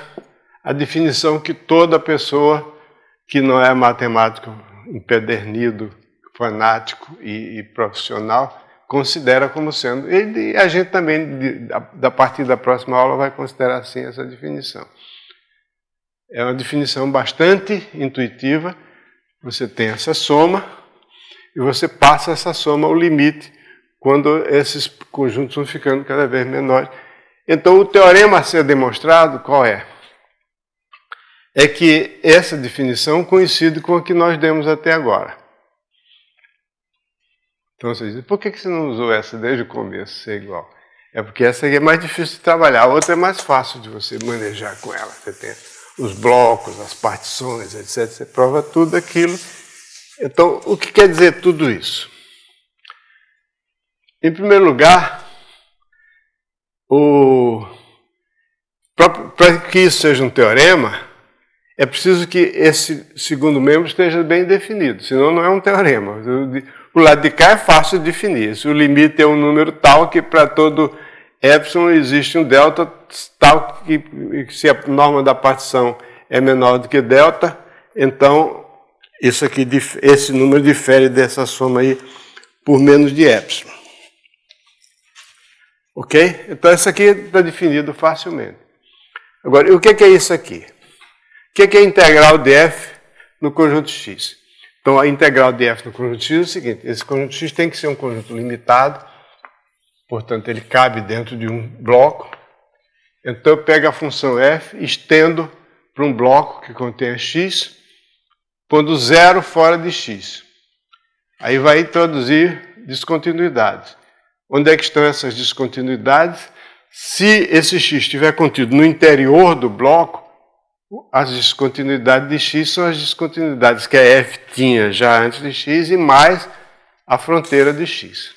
a definição que toda pessoa que não é matemático empedernido, fanático e profissional considera como sendo. E a gente também, a partir da próxima aula, vai considerar assim essa definição. É uma definição bastante intuitiva. Você tem essa soma e você passa essa soma ao limite quando esses conjuntos vão ficando cada vez menores. Então, o teorema a ser demonstrado, qual é? É que essa definição coincide com a que nós demos até agora. Então, você diz, por que você não usou essa desde o começo, ser igual? É porque essa aqui é mais difícil de trabalhar, a outra é mais fácil de você manejar com ela. Você tem os blocos, as partições, etc. Você prova tudo aquilo. Então, o que quer dizer tudo isso? Em primeiro lugar, para que isso seja um teorema, é preciso que esse segundo membro esteja bem definido, senão não é um teorema. O lado de cá é fácil de definir. Se o limite é um número tal que para todo epsilon existe um delta tal que se a norma da partição é menor do que delta, então esse número difere dessa soma aí por menos de epsilon. Ok? Então, isso aqui está definido facilmente. Agora, o que é isso aqui? O que é a integral de f no conjunto x? Então, a integral de f no conjunto x é o seguinte, esse conjunto x tem que ser um conjunto limitado, portanto, ele cabe dentro de um bloco. Então, eu pego a função f, estendo para um bloco que contém x, pondo zero fora de x. Aí vai introduzir descontinuidades. Onde é que estão essas descontinuidades? Se esse x estiver contido no interior do bloco, as descontinuidades de x são as descontinuidades que a f tinha já antes de x e mais a fronteira de x.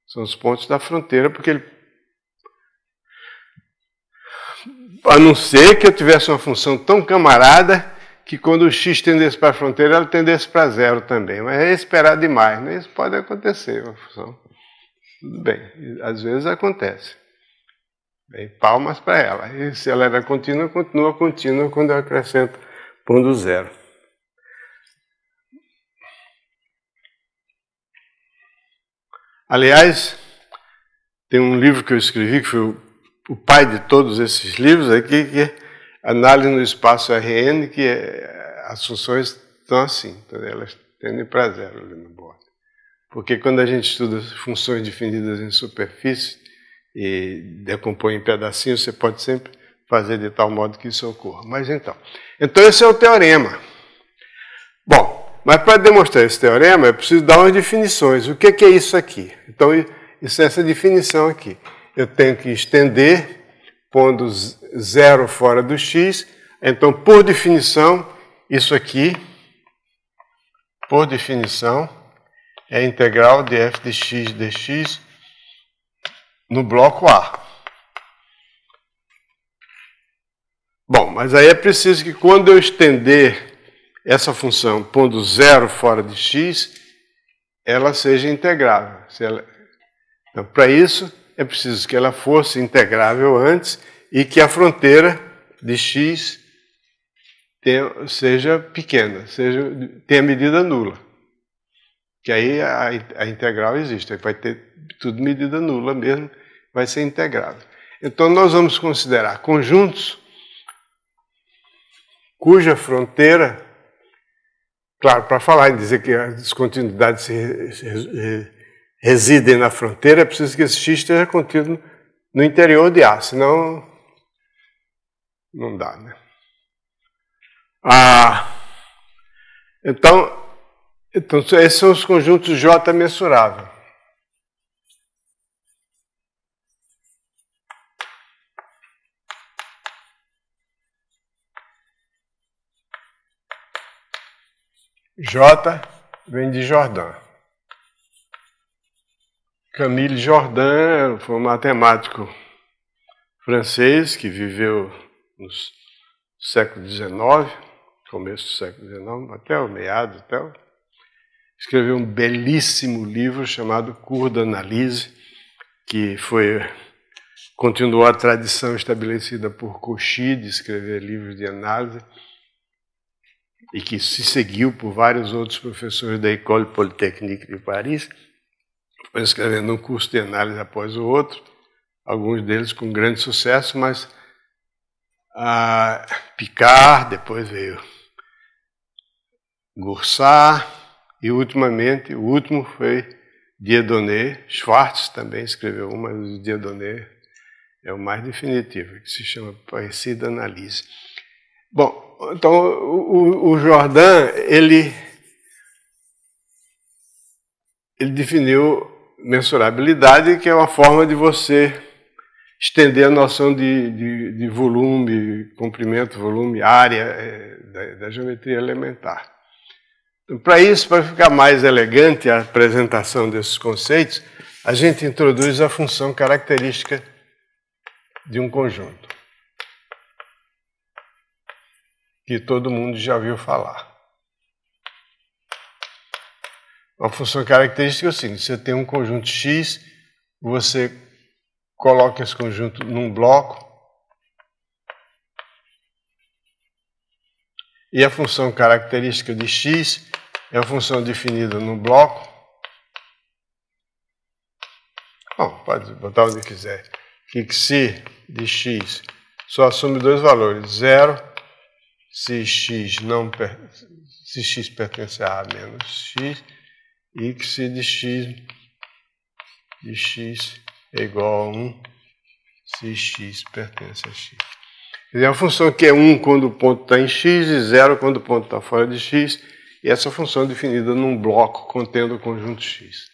São os pontos da fronteira, porque ele... A não ser que eu tivesse uma função tão camarada que quando o x tendesse para a fronteira, ela tendesse para zero também. Mas é esperar demais, né? Isso pode acontecer, uma função. Tudo bem, às vezes acontece. Bem, palmas para ela. E se ela era contínua, continua contínua quando eu acrescento pondo zero. Aliás, tem um livro que eu escrevi, que foi o pai de todos esses livros aqui, que é Análise no Espaço RN, que as funções estão assim, então elas tendem para zero ali no bordo. Porque quando a gente estuda funções definidas em superfície e decompõe em pedacinhos, você pode sempre fazer de tal modo que isso ocorra. Mas então esse é o teorema. Bom, mas para demonstrar esse teorema, é preciso dar umas definições. O que é isso aqui? Então, isso é essa definição aqui. Eu tenho que estender, pondo zero fora do x. Então, por definição, isso aqui, por definição, é a integral de f de x dx no bloco A. Bom, mas aí é preciso que quando eu estender essa função pondo zero fora de x, ela seja integrável. Então, para isso, é preciso que ela fosse integrável antes e que a fronteira de x seja pequena, tenha medida nula. Que aí a integral existe, aí vai ter tudo medida nula mesmo, vai ser integrável. Então, nós vamos considerar conjuntos cuja fronteira, claro, para falar e dizer que as descontinuidades residem na fronteira, é preciso que esse x esteja contido no interior de A, senão não dá, né? Então, esses são os conjuntos J mensurável. J vem de Jordan. Camille Jordan foi um matemático francês que viveu no século XIX, começo do século XIX, até o meado, escreveu um belíssimo livro chamado Cours d'Analyse, que continuou a tradição estabelecida por Cauchy de escrever livros de análise e que se seguiu por vários outros professores da École Polytechnique de Paris, foi escrevendo um curso de análise após o outro, alguns deles com grande sucesso, mas Picard, depois veio Goursat, e ultimamente, o último foi Dieudonné. Schwartz também escreveu mas o Dieudonné é o mais definitivo, que se chama Parecida Analise. Bom, então o Jordan, ele definiu mensurabilidade, que é uma forma de você estender a noção de volume, comprimento, volume, área da geometria elementar. Então, para isso, para ficar mais elegante a apresentação desses conceitos, a gente introduz a função característica de um conjunto, que todo mundo já ouviu falar. Uma função característica é o seguinte: você tem um conjunto X, você coloca esse conjunto num bloco, e a função característica de X é a função definida num bloco. Bom, pode botar onde quiser. Que psi de X só assume dois valores: 0, se X pertence a A menos X, e que psi de X é igual a 1 se X pertence a X. Quer dizer, é uma função que é 1 quando o ponto está em X e 0 quando o ponto está fora de X, e essa função é definida num bloco contendo o conjunto X.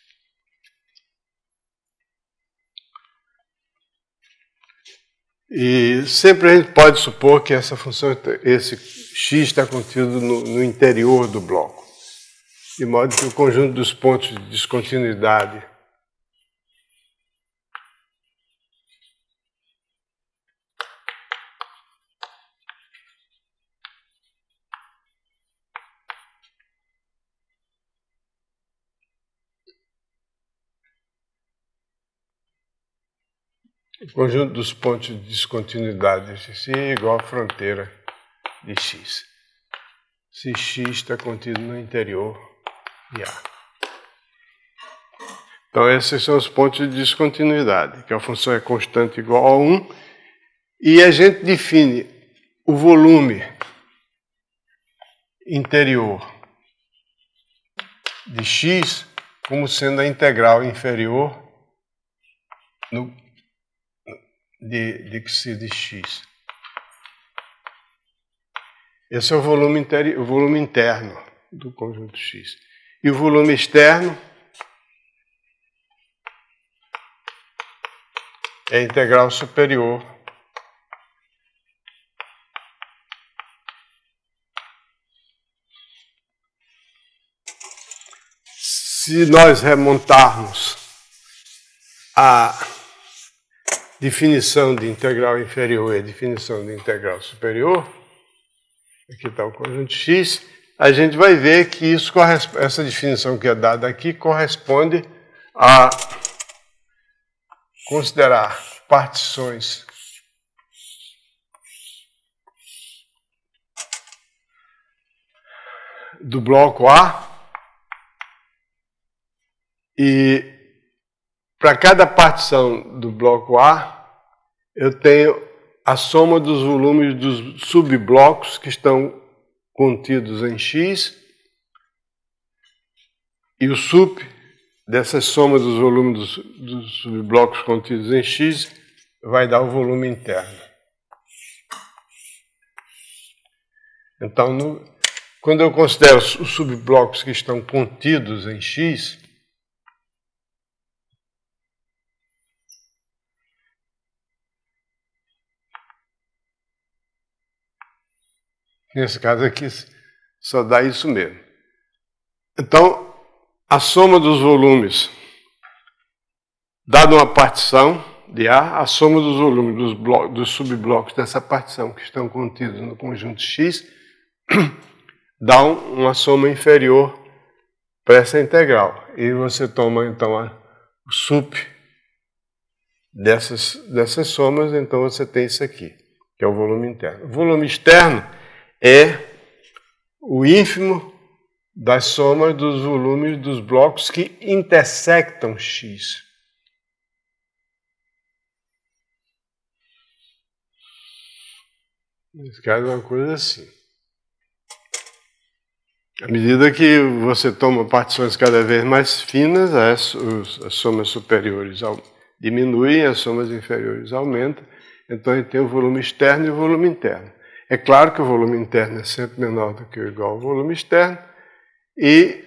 E sempre a gente pode supor que essa função, esse X está contido no interior do bloco, de modo que o conjunto dos pontos de descontinuidade O conjunto dos pontos de descontinuidade de x é igual à fronteira de x. Se x está contido no interior de A. Então, esses são os pontos de descontinuidade, que a função é constante igual a 1, e a gente define o volume interior de x como sendo a integral inferior de x. Esse é o volume interno do conjunto x. E o volume externo é a integral superior se nós remontarmos a definição de integral inferior e a definição de integral superior, aqui está o conjunto x, a gente vai ver que isso, essa definição que é dada aqui corresponde a considerar partições do bloco A, e para cada partição do bloco A, eu tenho a soma dos volumes dos subblocos que estão contidos em x, e o sup dessa soma dos volumes dos subblocos contidos em x vai dar o volume interno. Então, quando eu considero os subblocos que estão contidos em x, nesse caso aqui só dá isso mesmo. Então, a soma dos volumes, dada uma partição de A, a soma dos volumes dos subblocos dessa partição que estão contidos no conjunto x, dá uma soma inferior para essa integral. E você toma, então, o sup dessas somas, então você tem isso aqui, que é o volume interno. O volume externo é o ínfimo das somas dos volumes dos blocos que intersectam x. Nesse caso é uma coisa assim. À medida que você toma partições cada vez mais finas, as somas superiores diminuem, as somas inferiores aumentam. Então a gente tem o volume externo e o volume interno. É claro que o volume interno é sempre menor do que ou igual ao volume externo, e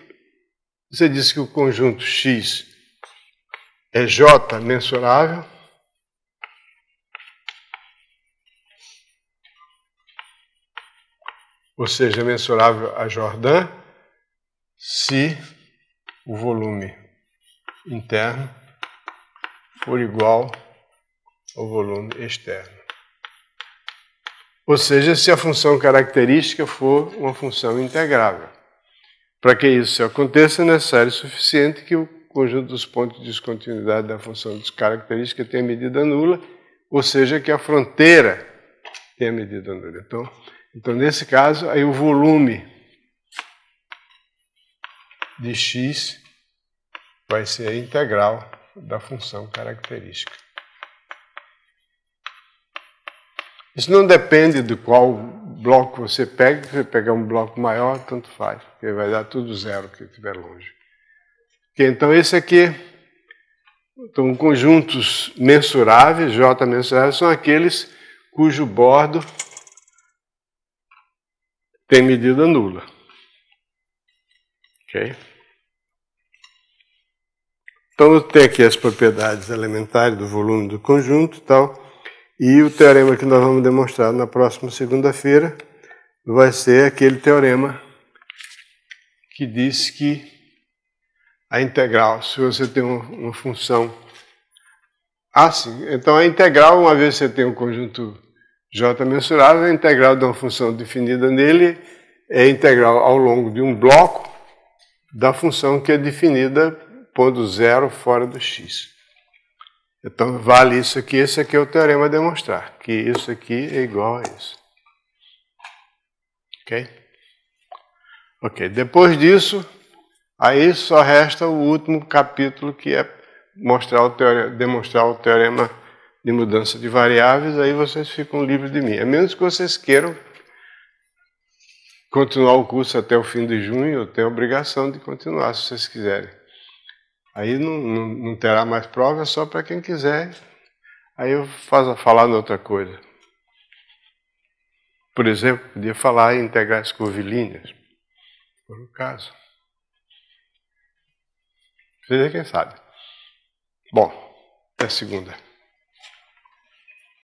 você disse que o conjunto x é J mensurável, ou seja, mensurável a Jordan, se o volume interno for igual ao volume externo. Ou seja, se a função característica for uma função integrável. Para que isso aconteça, é necessário o suficiente que o conjunto dos pontos de descontinuidade da função de característica tenha medida nula, ou seja, que a fronteira tenha medida nula. Então, nesse caso, aí o volume de x vai ser a integral da função característica. Isso não depende de qual bloco você pega. Se você pegar um bloco maior, tanto faz, porque vai dar tudo zero que estiver longe. Então, esse aqui, então, conjuntos mensuráveis, J mensuráveis, são aqueles cujo bordo tem medida nula. Ok? Então, eu tenho aqui as propriedades elementares do volume do conjunto e tal. E o teorema que nós vamos demonstrar na próxima segunda-feira vai ser aquele teorema que diz que a integral, se você tem uma função assim, então a integral, uma vez que você tem um conjunto J mensurável, a integral de uma função definida nele é a integral ao longo de um bloco da função que é definida pondo zero fora do x. Então, vale isso aqui, esse aqui é o teorema a demonstrar, que isso aqui é igual a isso. Ok? Ok, depois disso, aí só resta o último capítulo, que é demonstrar o teorema de mudança de variáveis, aí vocês ficam livres de mim. A menos que vocês queiram continuar o curso até o fim de junho, eu tenho a obrigação de continuar, se vocês quiserem. Aí não terá mais prova, é só para quem quiser. Aí eu falar em outra coisa. Por exemplo, podia falar em integrais curvilíneas, por um caso. Seja quem sabe. Bom, até segunda.